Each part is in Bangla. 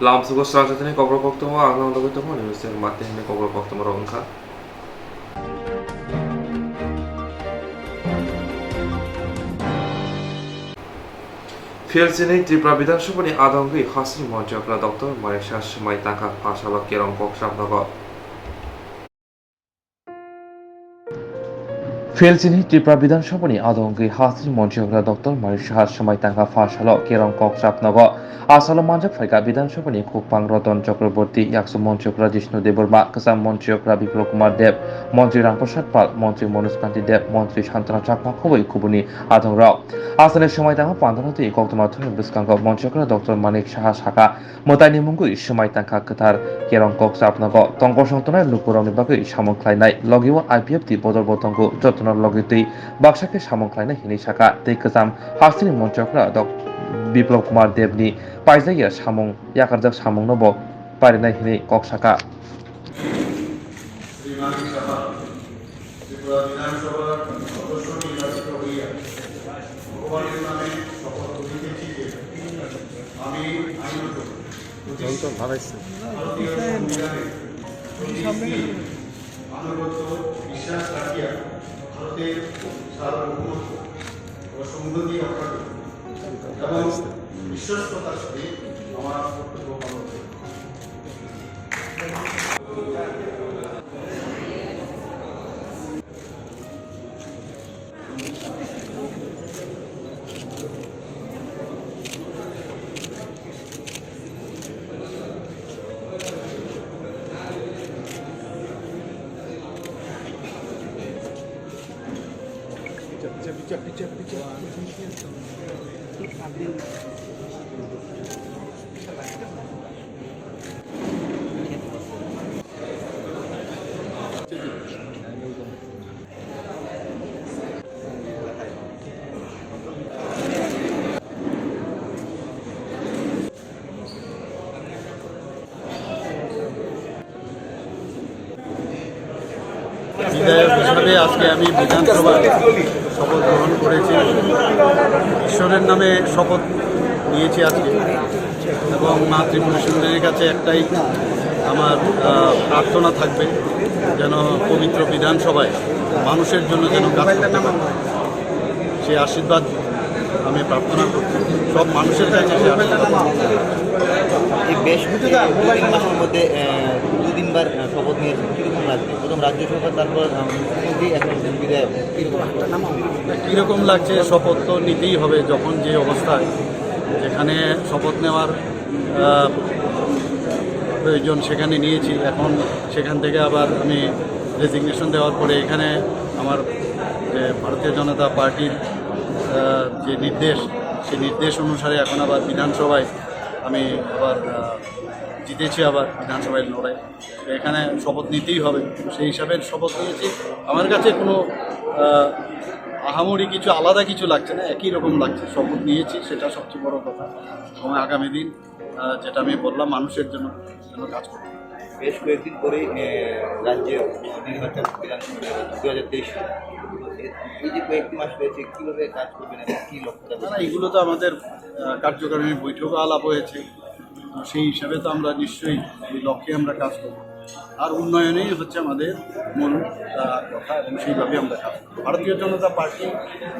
Lamsugo Swrangchati Kokborok Koktwma Agna Koktwma University Mate Kokborok Koktwma Rongkha Fieldsini Tripura Bidanshabani Adangui Hasri Monchokla Dr. Marisha Shmai Tangka Pashalok Kerong Kokshabnago Fieldsini Tripura Bidanshabani Adangui Hasri Monchokla Dr. Marisha Shmai Tangka Pashalok Kerong Kokshabnago Asalo Manjak Faika Bidanshabani Kupang Roton Chakraborty Yaksu Monchokla Jishnu Debbbarma Kasam Monchokla Biplok Deb Montri Ramprasad Pal Montri Manuskanti Deb Montri Shantana Chakma Khoboi Kubuni Adangrao Asane Shmai Tangka Pandanati Koktwma Thoni Biskango Monchokla Dr. Manik Shaha Shaka Motani Mungui Shmai Tangka Katar Kerong Kokshabnago Tongko Shongtona Lukuroni Bagui Shamon Klainai Logiwa IPF Ti Bodor Botongo Jotona Logiti Bakshake Shamon Klainai Hini Shaka Te Kasam Hasini Monchokla Dr. Biplok Devni Paizaya Shamong Yakarjak Shamong Nobo Parinai Hini Kokshaka বিশ্বস্ততার সাথে আমার কর্তব্য পালন করব। বিধায়ক হিসাবে আজকে আমি বিধানসভায় শপথ গ্রহণ করেছি। ঈশ্বরের নামে শপথ নিয়েছি আজকে এবং মা ত্রিপুরা সুন্দরীর কাছে একটাই আমার প্রার্থনা থাকবে যেন পবিত্র বিধানসভায় মানুষের জন্য যেন কাজ করতে পারে। সেই আশীর্বাদ আমি প্রার্থনা করছি সব মানুষের কাছে। সেই আশীর্বাদ এই বেশ দুদিন মাসের মধ্যে দুদিনবার শপথ নিয়েছেন, কীরকম লাগছে? প্রথম রাজ্যসভা, তারপর মুখ্যমন্ত্রী, এখন বিধায়ক, কীরকম লাগছে? শপথ তো নিতেই হবে যখন যে অবস্থায় যেখানে শপথ নেওয়ার প্রয়োজন সেখানে নিয়েছি। এখন সেখান থেকে আবার আমি রেজিগনেশন দেওয়ার পরে এখানে আমার যে ভারতীয় জনতা পার্টির যে নির্দেশ, সেই নির্দেশ অনুসারে এখন আবার বিধানসভায় আমি আবার জিতেছি, আবার বিধানসভায় লড়াই। এখানে শপথ নিতেই হবে, সেই হিসাবে শপথ নিয়েছি। আমার কাছে কোনো আহামরি কিছু আলাদা কিছু লাগছে না, একই রকম লাগছে। শপথ নিয়েছি, সেটা সবচেয়ে বড় কথা। এবং আগামী দিন যেটা আমি বললাম, মানুষের জন্য কাজ করব। বেশ কয়েকদিন পরেই রাজ্যে নির্বাচন, বিধানসভা 2023। এই যে কয়েকটি মাস রয়েছে, কীভাবে কাজ করবেন, কী লক্ষ্য? না, এগুলো তো আমাদের কার্যকারিণী বৈঠক আলাপ হয়েছে, তো সেই হিসাবে তো আমরা নিশ্চয়ই এই লক্ষ্যে আমরা কাজ করব। আর উন্নয়নেই হচ্ছে আমাদের মূল কথা, এবং সেইভাবে আমরা কাজ করব। ভারতীয় জনতা পার্টি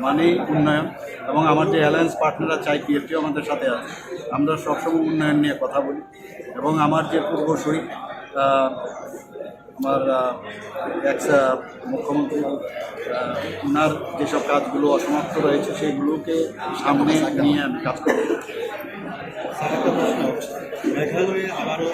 মানেই উন্নয়ন, এবং আমার যে অ্যালায়েন্স পার্টনাররা চাই, পিএফটিও আমাদের সাথে আছে। আমরা সবসময় উন্নয়ন নিয়ে কথা বলি, এবং আমার যে পূর্বসূরি আমার এক্স মুখ্যমন্ত্রী, ওনার যেসব কাজগুলো অসমাপ্ত রয়েছে সেগুলোকে সামনে নিয়ে আমি কাজ করব। মেঘালয়ে আবারও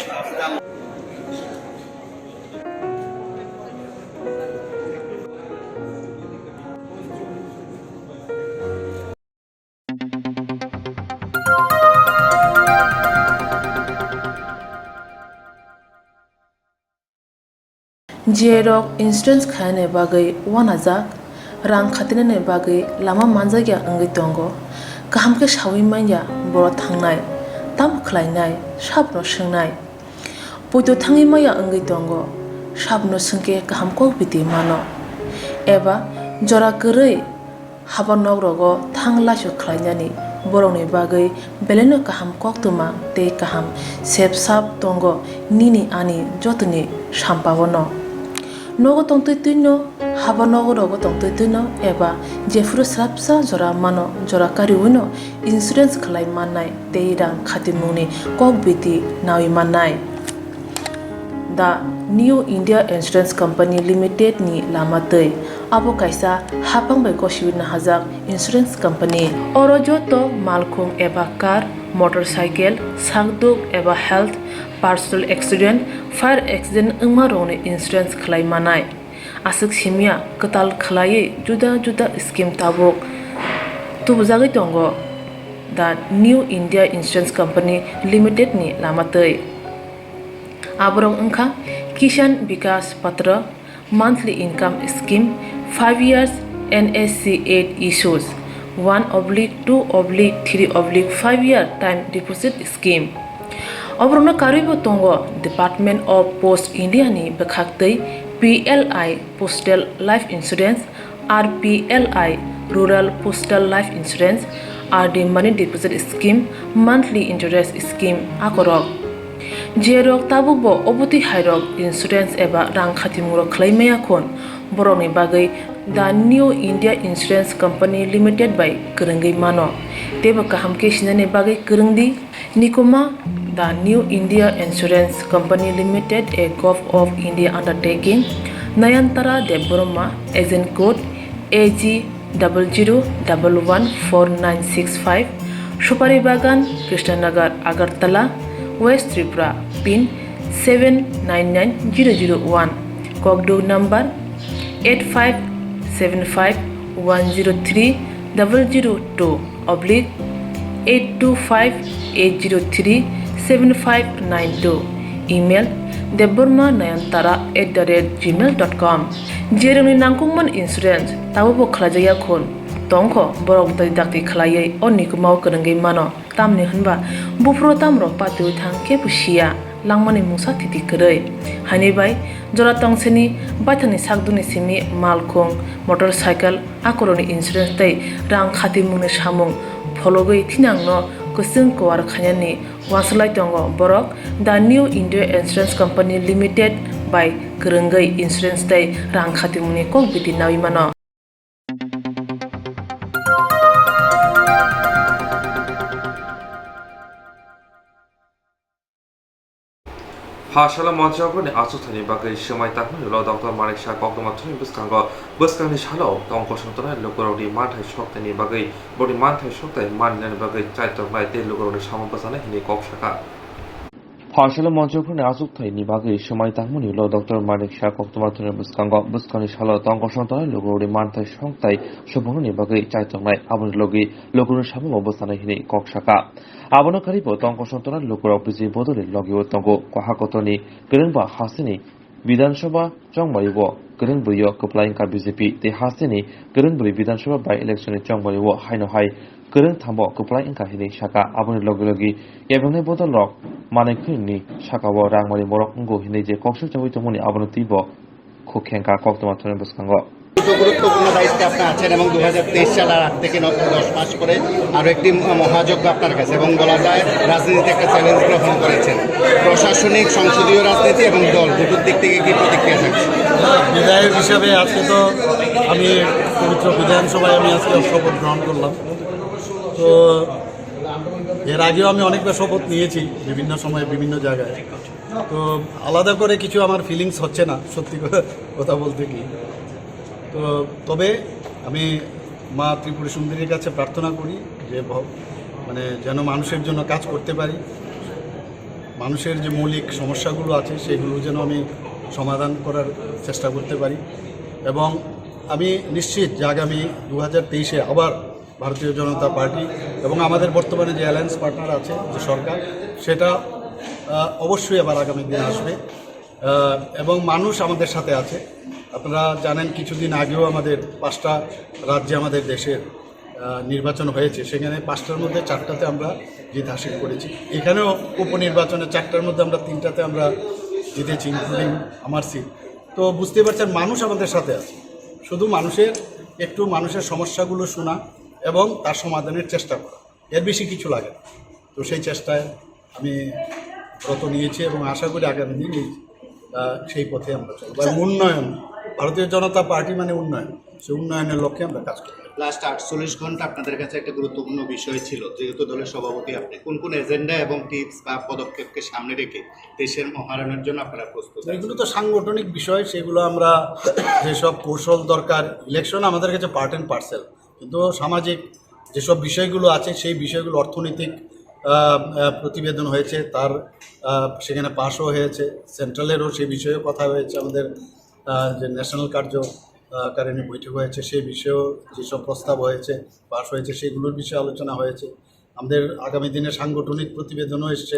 Jerok insurance khane bagai wanajak rang khatinane bagai lama manjagya angai tongo kaham ke shawi manya boro thangnai tam khlainai sabno swngnai poito thangi maya angai tongo sabno sungke kaham ko biti mano eba jora korei haba nogrogo thangla su khlainani borokni bagui beleno kaham koktwma tei kaham sepsap tongo nini ani jotoni sampao nogo tongtui tuino haba nogo rogo tongtui tuino eba jefuru srapsa jora mano jora kariuino insurance khlai mannai tei rang khatimungni kokbiti nawi mannai. The New India Insurance Company Limited ni lamatei abo kaisa hapang bai kosiwina hajak insurance company oro joto malkhung eba car motorcycle sakduk eba health personal accident fire accident wngma rokni insurance khlai manai asuk simia katal khlai juda juda scheme tabuk tubujagui tongo the New India Insurance Company Limited ni lamatei aborok wngkha Kisan Vikas Patra monthly income scheme 5 years NSC 8 issues 1/2/3/5 year time deposit scheme obrona karibo tongo Department of Post India ni bekhaktei PLI Postal Life Insurance RPLI Rural Postal Life Insurance RD Money Deposit Scheme monthly interest scheme akorok jerok tabukbo obuti hairok insurance eba rang khatimurok khlaimaya khon borokni bagui the New India Insurance Company Limited by kwrwngui mano tebo kaham ke sinani bagui kwrwngdi nikoma the New India Insurance Company Limited a Gov of India undertaking Nayantara Debbbarma agent code AG 00114965 Supari Bagan Krishnanagar Agartala West Tripura pin 799001 Kokborok number 85751030/825-803-7592 email debbbarma9antara@gmail.com jeroni nangkungman insurance tabobo khlajaya khon tongkho borok dai dakti khlaiei onikmao kwrwngui mano tamni hunba bufro tamro patui thang ke pusia langmani musa thiti krei hani bai jora tongseni baithani sakduni simi malkhung motorcycle akoroni insurance tei rang khatimungni samung phologui thinangno kusung kwar khanyani waslai tongo borok the New India Insurance Company Limited by kwrwngui insurance tei rang khatimungni kokbiti nawi mano. Hashala Manchagoni Asutani Bagay Shimai Takman, Dr. Marisha Koktwma Buskango, Buskani Shalo, Don Koshantana, Lugorodi, Mantai Shoktani Bagay, Body Mantai Shokta, Mandan Bagay, Chait of Light, Lugorodi Shamapasana, Hini Kokshaka. Hashala Manchagoni Asutani Bagay Shimai Takman, Dr. Marisha Koktwma Buskango, Buskani Shalo, Don Koshantana, Lugorodi Mantai Shokta, Shubuni Bagay, Chait of Light, Abun Logi, Lugorodi Shamapasana, Hini Kokshaka. Abono karibo tongko sontona lukurok biji bodole logiwo tongo kwahakotoni gerengba hasini Vidansabha chongmaribo gerengbuyo koplainka BJP te hasini gerengburi Vidansabha by election chongmaribo haino hai gereng thambo koplainka hini shaka abono logi ebongne bodolok manekhuni shakawo rangmari morok ngo hini je koksu chawi tomoni abono tibo khokhenka Koktwma thone buskango গুরুত্বপূর্ণ দায়িত্বে আপনি আছেন এবং 2023 সালের 8 থেকে 10 মাস করে আরও একটি মহাযজ্ঞ আপনার কাছে এবং বলা যায় রাজনীতিতে একটা চ্যালেঞ্জ গ্রহণ করেছেন প্রশাসনিক সংসদীয় রাজনীতি এবং দল দুটোর দিক থেকে কি প্রতিক্রিয়া থাকছে বিধায়ক হিসাবে আজকে তো আমি পবিত্র বিধানসভায় আমি আজকে শপথ গ্রহণ করলাম তো এর আগেও আমি অনেকবার শপথ নিয়েছি বিভিন্ন সময়ে বিভিন্ন জায়গায় তো আলাদা করে কিছু আমার ফিলিংস হচ্ছে না সত্যি কথা বলতে কি তো তবে আমি মা ত্রিপুরা সুন্দরীর কাছে প্রার্থনা করি যে মানে যেন মানুষের জন্য কাজ করতে পারি মানুষের যে মৌলিক সমস্যাগুলো আছে সেগুলো যেন আমি সমাধান করার চেষ্টা করতে পারি এবং আমি নিশ্চিত যে আগামী 2023-এ আবার ভারতীয় জনতা পার্টি এবং আমাদের বর্তমানে যে অ্যালায়েন্স পার্টনার আছে যে সরকার সেটা অবশ্যই আবার আগামী দিনে আসবে এবং মানুষ আমাদের সাথে আছে আপনারা জানেন কিছুদিন আগেও আমাদের 5টা রাজ্যে আমাদের দেশের নির্বাচন হয়েছে সেখানে 5টার মধ্যে 4টাতে আমরা জিত হাসিল করেছি এখানেও উপনির্বাচনে 4টার মধ্যে আমরা 3টাতে আমরা জিতেছি ইনক্লুডিং আমার সিট তো বুঝতে পারছেন মানুষ আমাদের সাথে আছে শুধু মানুষের সমস্যাগুলো শোনা এবং তার সমাধানের চেষ্টা করা এর বেশি কিছু লাগে না। তো সেই চেষ্টায় আমি ব্রত নিয়েছি এবং আশা করি আগামী দিন সেই পথে আমরা চলব। এবং উন্নয়ন, ভারতীয় জনতা পার্টি মানে উন্নয়ন, সেই উন্নয়নের লক্ষ্যে আমরা কাজ করি। লাস্ট 48 ঘন্টা আপনাদের কাছে একটা গুরুত্বপূর্ণ বিষয় ছিল, যেহেতু দলের সভাপতি আপনি, কোন কোন এজেন্ডা এবং টিপস বা পদক্ষেপকে সামনে রেখে দেশের মহারণের জন্য আপনারা প্রস্তুত? এগুলো তো সাংগঠনিক বিষয়, সেগুলো আমরা যেসব কৌশল দরকার, ইলেকশন আমাদের কাছে পার্ট অ্যান্ড পার্সেল, কিন্তু সামাজিক যেসব বিষয়গুলো আছে সেই বিষয়গুলো, অর্থনৈতিক প্রতিবেদন হয়েছে, তার সেখানে পাশও হয়েছে, সেন্ট্রালেরও সেই বিষয়ে কথা হয়েছে, আমাদের যে ন্যাশনাল কার্যকারিণী বৈঠক হয়েছে সেই বিষয়েও যেসব প্রস্তাব হয়েছে পাশ হয়েছে সেগুলোর বিষয়ে আলোচনা হয়েছে। আমাদের আগামী দিনে সাংগঠনিক প্রতিবেদনও এসছে,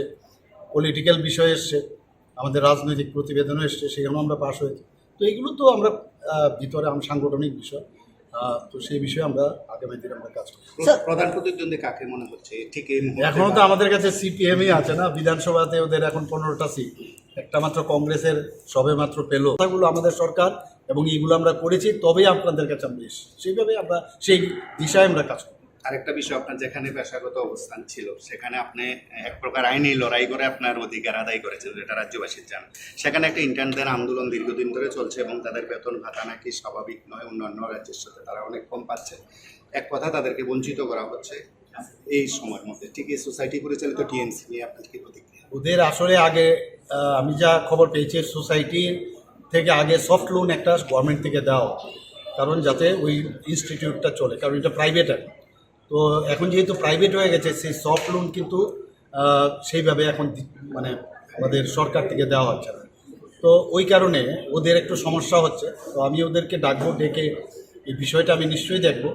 পলিটিক্যাল বিষয় এসছে, আমাদের রাজনৈতিক প্রতিবেদনও এসছে, সেখানেও আমরা পাশ হয়েছে। তো এইগুলো তো আমরা ভিতরে সাংগঠনিক বিষয়, তো সেই বিষয়ে আমরা আগামী দিনে আমরা কাজ করি। প্রধান প্রতিদ্বন্দ্বী কাকে মনে হচ্ছে ঠিক এই মুহূর্তে? এখনও তো আমাদের কাছে সিপিএমই আছে না, বিধানসভাতে ওদের এখন 15টা সিট, একটা মাত্র কংগ্রেসের সবে মাত্র পেল। কথাগুলো আমাদের সরকার এবং এইগুলো আমরা করেছি, তবেই আপনাদের কাছে আমরা এসেছি, সেইভাবে আমরা সেই দিশায় আমরা কাজ করি। আরেকটা বিষয়, আপনার যেখানে পেশাগত অবস্থান ছিল সেখানে আপনি এক প্রকার আইনি লড়াই করে আপনার অধিকার আদায় করেছেন, যেটা রাজ্যবাসীর জান। সেখানে একটা ইন্টার্নদের আন্দোলন দীর্ঘদিন ধরে চলছে এবং তাদের বেতন ভাতা নাকি স্বাভাবিক নয়, অন্যান্য রাজ্যের সাথে তারা অনেক কম পাচ্ছে। এক কথা, তাদেরকে বঞ্চিত করা হচ্ছে এই সময়ের মধ্যে। ঠিক এই সোসাইটি পরিচালিত টিএনসি নিয়ে আপনার কি প্রতিক্রিয়া? ওদের আসলে আগে আমি যা খবর পেয়েছি, সোসাইটির থেকে আগে সফট লোন একটা গভর্নমেন্ট থেকে দেওয়া, কারণ যাতে ওই ইনস্টিটিউটটা চলে, কারণ এটা প্রাইভেট। তো এখন যেহেতু প্রাইভেট হয়ে গেছে, সেই সফট লোন কিন্তু সেইভাবে এখন মানে আমাদের সরকার থেকে দেওয়া হচ্ছে না। তো ওই কারণে ওদের একটু সমস্যা হচ্ছে। তো আমি ওদেরকে ডাকবো, ডেকে এই বিষয়টা আমি নিশ্চয়ই দেখব।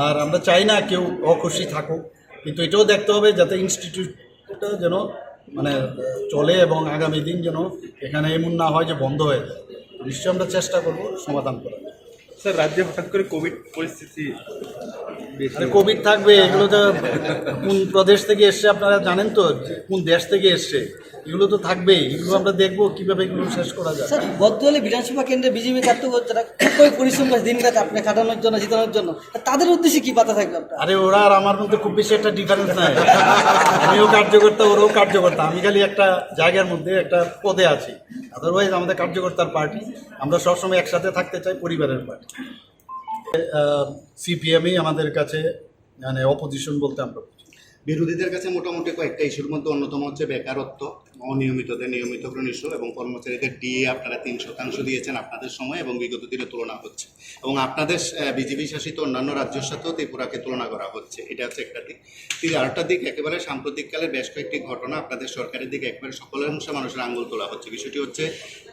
আর আমরা চাই না কেউ অখুশি থাকুক, কিন্তু এটাও দেখতে হবে যাতে ইনস্টিটিউটটা যেন মানে চলে এবং আগামী দিন যেন এখানে এমন না হয় যে বন্ধ হয়ে যায়। নিশ্চয়ই আমরা চেষ্টা করব সমাধান করার। স্যার, রাজ্যে হঠাৎ করে কোভিড পরিস্থিতি, কোভিড থাকবে, এগুলো তো কোন প্রদেশ থেকে এসছে আপনারা জানেন তো, কোন দেশ থেকে এসছে, এগুলো তো থাকবেই। এগুলো আমরা দেখবো কিভাবে এগুলো শেষ করা যায়। স্যার, বদলি বিধানসভা কেন্দ্রে বিজেপি কার্যকর্তারা খুবই পরিশ্রম করে দিন রাত আপনি খাটানোর জন্য, জিতানোর জন্য, তাদের উদ্দেশ্যে কি বার্তা থাকবে আপনার? আরে ওরা আর আমার মধ্যে খুব বেশি একটা ডিফারেন্স নাই। আমিও কার্যকর্তা, ওরাও কার্যকর্তা, আমি খালি একটা জায়গার মধ্যে একটা পদে আছি। আদারওয়াইজ আমাদের কার্যকর্তার পার্টি, আমরা সবসময় একসাথে থাকতে চাই, পরিবারের পার্টি। সিপিএমই আমাদের কাছে মানে অপোজিশন বলতে আমরা। বিরোধীদের কাছে মোটামুটি কয়েকটা ইস্যুর মধ্যে অন্যতম হচ্ছে বেকারত্ব, অনিয়মিতদের নিয়মিতকরণ ইস্যু এবং কর্মচারীদের ডিএ আপনারা 3% দিয়েছেন আপনাদের সময় এবং বিগত দিনে তুলনা হচ্ছে, এবং আপনাদের বিজেপি শাসিত অন্যান্য রাজ্যের সাথেও ত্রিপুরাকে তুলনা করা হচ্ছে। এটা হচ্ছে একটা দিক। আরেকটা দিক, একেবারে সাম্প্রতিককালে বেশ কয়েকটি ঘটনা আপনাদের সরকারের দিকে একেবারে সকলের অংশে মানুষের আঙুল তোলা হচ্ছে। বিষয়টি হচ্ছে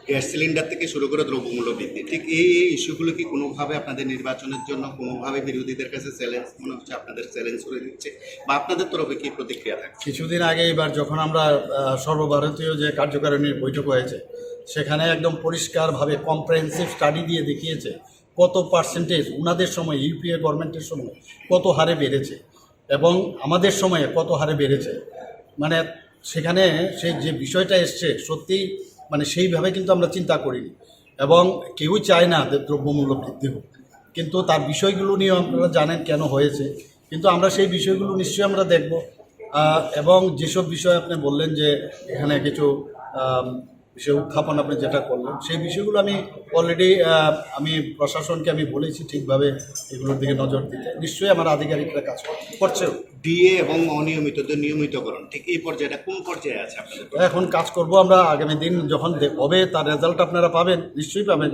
গ্যাস সিলিন্ডার থেকে শুরু করে দ্রব্যমূল্য বৃদ্ধি। ঠিক এই ইস্যুগুলো কি কোনোভাবে আপনাদের নির্বাচনের জন্য কোনোভাবে বিরোধীদের কাছে চ্যালেঞ্জ মনে হচ্ছে, আপনাদের চ্যালেঞ্জ করে দিচ্ছে, বা আপনাদের তরফে কি প্রতিক্রিয়া থাকে? কিছুদিন আগে এবার যখন আমরা সর্বভারতীয় যে কার্যকারিণীর বৈঠক হয়েছে, সেখানে একদম পরিষ্কারভাবে কম্প্রেহেন্সিভ স্টাডি দিয়ে দেখিয়েছে কত পার্সেন্টেজ ওনাদের সময়, ইউপিএ গভর্নমেন্টের সময় কত হারে বেড়েছে এবং আমাদের সময়ে কত হারে বেড়েছে। মানে সেখানে সেই যে বিষয়টা এসছে, সত্যিই মানে সেইভাবে কিন্তু আমরা চিন্তা করিনি এবং কেউই চায় না যে দ্রব্যমূল্য বৃদ্ধি হোক, কিন্তু তার বিষয়গুলো নিয়ে আপনারা জানেন কেন হয়েছে, কিন্তু আমরা সেই বিষয়গুলো নিশ্চয়ই আমরা দেখব। এবং যেসব বিষয় আপনি বললেন যে এখানে কিছু বিষয় উত্থাপন আপনি যেটা করলেন, সেই বিষয়গুলো আমি অলরেডি আমি প্রশাসনকে আমি বলেছি ঠিকভাবে এগুলোর দিকে নজর দিতে। নিশ্চয়ই আমার আধিকারিকরা কাজ করছেও। ডিএ এবং অনিয়মিতদের নিয়মিতকরণ ঠিক এই পর্যায়েটা কোন পর্যায়ে আছে আপনাদের? এখন কাজ করব আমরা, আগামী দিন যখন হবে তার রেজাল্ট আপনারা পাবেন, নিশ্চয়ই পাবেন।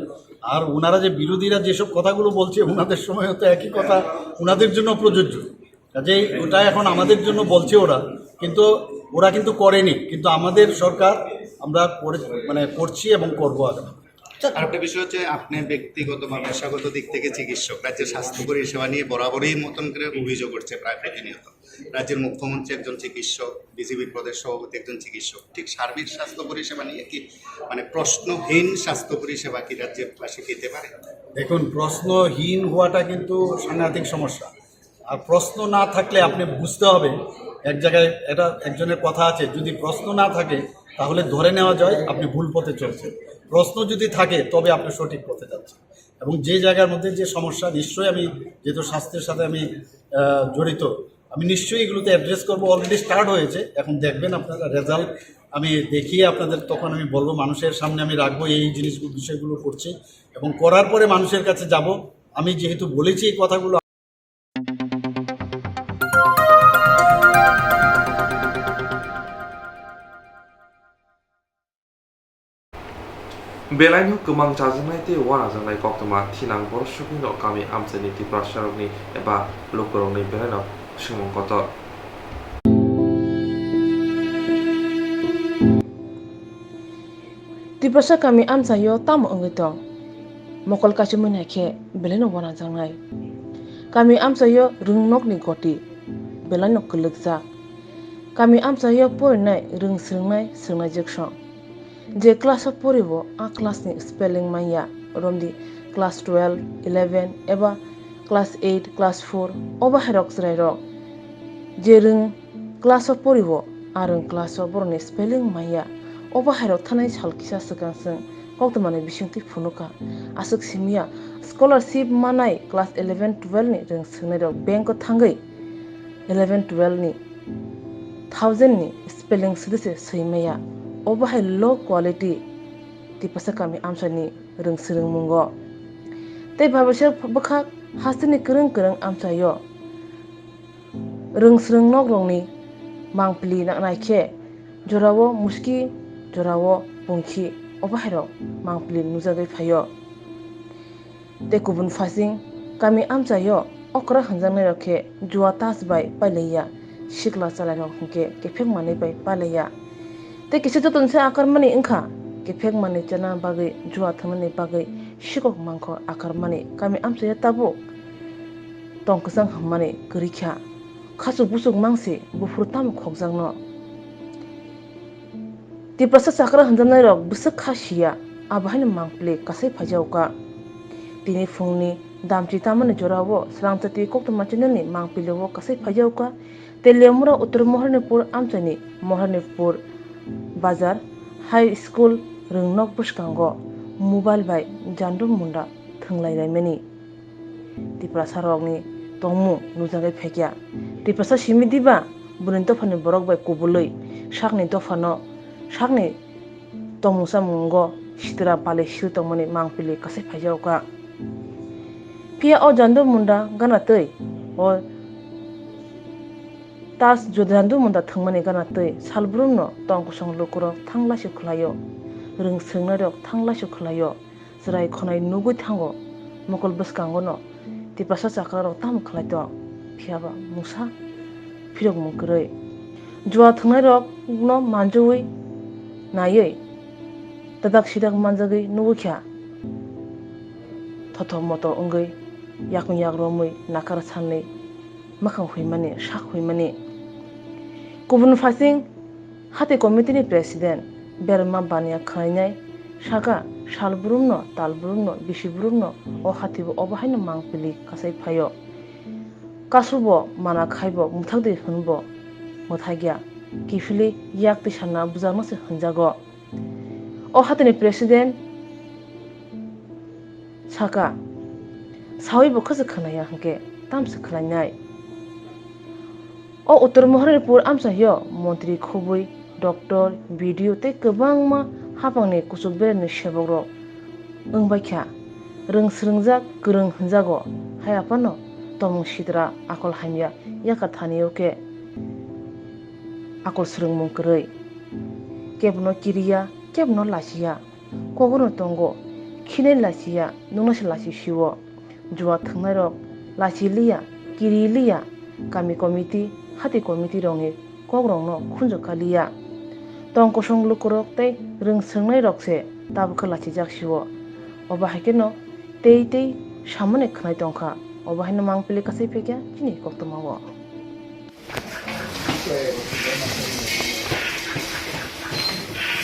আর ওনারা যে বিরোধীরা যেসব কথাগুলো বলছে, ওনাদের সময় তো একই কথা ওনাদের জন্য প্রযোজ্য, কাজেই ওটা এখন আমাদের জন্য বলছে ওরা, কিন্তু ওরা কিন্তু করেনি, কিন্তু আমাদের সরকার আমরা মানে করছি এবং করবো আগামী। আরেকটা বিষয় হচ্ছে, আপনি ব্যক্তিগত বা পেশাগত দিক থেকে চিকিৎসক, রাজ্যের স্বাস্থ্য পরিষেবা নিয়ে বরাবরই মতন করে অভিযোগ করছে প্রায় প্রতিনিয়ত। রাজ্যের মুখ্যমন্ত্রী একজন চিকিৎসক, বিজেপির প্রদেশ সভাপতি একজন চিকিৎসক। ঠিক সার্বিক স্বাস্থ্য পরিষেবা নিয়ে কি মানে প্রশ্নহীন স্বাস্থ্য পরিষেবা কি রাজ্যের পাশে পেতে পারে? দেখুন, প্রশ্নহীন হওয়াটা কিন্তু সাংঘাতিক সমস্যা। আর প্রশ্ন না থাকলে আপনি বুঝতে হবে, এক জায়গায় এটা একজনের কথা আছে, যদি প্রশ্ন না থাকে তাহলে ধরে নেওয়া যায় আপনি ভুল পথে চলছেন, প্রশ্ন যদি থাকে তবে আপনি সঠিক পথে যাচ্ছেন। এবং যে জায়গার মধ্যে যে সমস্যা, নিশ্চয়ই আমি যেহেতু স্বাস্থ্যের সাথে আমি জড়িত, আমি নিশ্চয়ই এগুলোতে অ্যাড্রেস করবো, অলরেডি স্টার্ট হয়েছে। এখন দেখবেন আপনারা রেজাল্ট আমি দেখিয়ে আপনাদের তখন আমি বলবো, মানুষের সামনে আমি রাখবো এই জিনিসগুলো বিষয়গুলো করছি এবং করার পরে মানুষের কাছে যাব। আমি যেহেতু বলেছি এই কথাগুলো बेलायनो गोबां जाजेननाय दै वानाजोंनाय कक्तमा थिनां बर' सुबुंनि गामि आमसानि दिप्रासारकनि एबा लुकरकनि बेलायनो सुमंकत Diprasa kami amsayo tam ongitong mokol kachu menake beleno wana jangnai kami amsayo rungnok ni goti belano kelekja kami amsayo poinai rung srngnai jeksong je class of poribo a class ni spelling maya romdi class 12 11 eba class 8 class 4 oba herok zrairok je rung class of poribo arung class of borni spelling maya oba herok thanai salkisa sakangseng Koktwmani bisingti phunuka asuk simia scholarship manai class 11 12 ni rung swngnai rok bank ko thangai 11 12 ni 1000 ni spelling sidise seimaya oba hai low quality tipasa kami amsani rung srung mungo tei bhabasya bkhak hasini krung amsayo rung srung nok rongni mangpli naknaikhe jorawo muski jorawo pungki oba herok mangpli nujagai phayo te kubun fasing kami amsayo okra hanjangnai rokhe juwa tas bai paileya sikla chalai rok hingke kefek manai bai paileya te kisa jotonse akar mani ingkha kefek mani chana bagai juwa thamani bagai sikok mangkho akar mani kami amsaya tabo tongkusang hammani kurikha khasuk busuk mangsi bufur tam khokjangno Diprasa sakra hanjanai rok busuk khasiya abahini mangpli kasai phajauka tini phungni damchi tamani jorawo Swrangchati Koktwma chinani mangpilewo kasai phajauka telemura uttar moharnipur amchani moharnipur bazar high school rungnok buskango mobile bai jandum munda thunglai raimani Diprasa rokni tongmu nujagai phekya Diprasa simi diba bunin tofani borok bai kubuloi sakni dofano sakni tongmusa mungo sitra pale siu tongmani mangpili kasai phajauka pia o jandu munda gana tei o tas jodandu munda thungmani gana tei salbrumno tongkusong lukurok thanglasi khlayo rung srungnai rok thanglasi khlayo jrai khonai nugui thango mokol bwskango no Diprasa chakra rok tam khlaito phiaba musa phirok mungkrei juwa thungnai rok no manjui nayei tadak sidak manjagui nugukha thothom moto ongoi yakung yak romoi nakar sanni makhang huimani sak huimani kubun fasing hati committee ni president Debbbarma bania khainai saka salbrumno talbrumno bisibrumno o hatibo obahaino mangpili kasai phayo kasubo mana khaibo muthakde hunbo mothagya kifili yakti sanna bujangmase hunjago o hatini president saka sawibo khase khanaya hangke tamse khlainai o uttar moharnipur amsayo montri khubui doctor video te kwbangma hapangni kusuk bereni seborok wngbaikha rung srungjak kwrung hunjago hayapano tomung sidra akol haimya yaka thaniyoke akol srungmung kwrei kebno kiriya kebno lasiya kogono tongo khinai lasiya nungnasi lasi siwo juwa thungnai rok lasi liya kiri liya kami committee hati committee rongni kogrongno khunjokaliya tongkusong lukurok tei rung srungnai rokse tabukha lasi jaksiwo obahakeno tei samane khnai tongkha obahino mangpili kasai phekya chini Koktwmao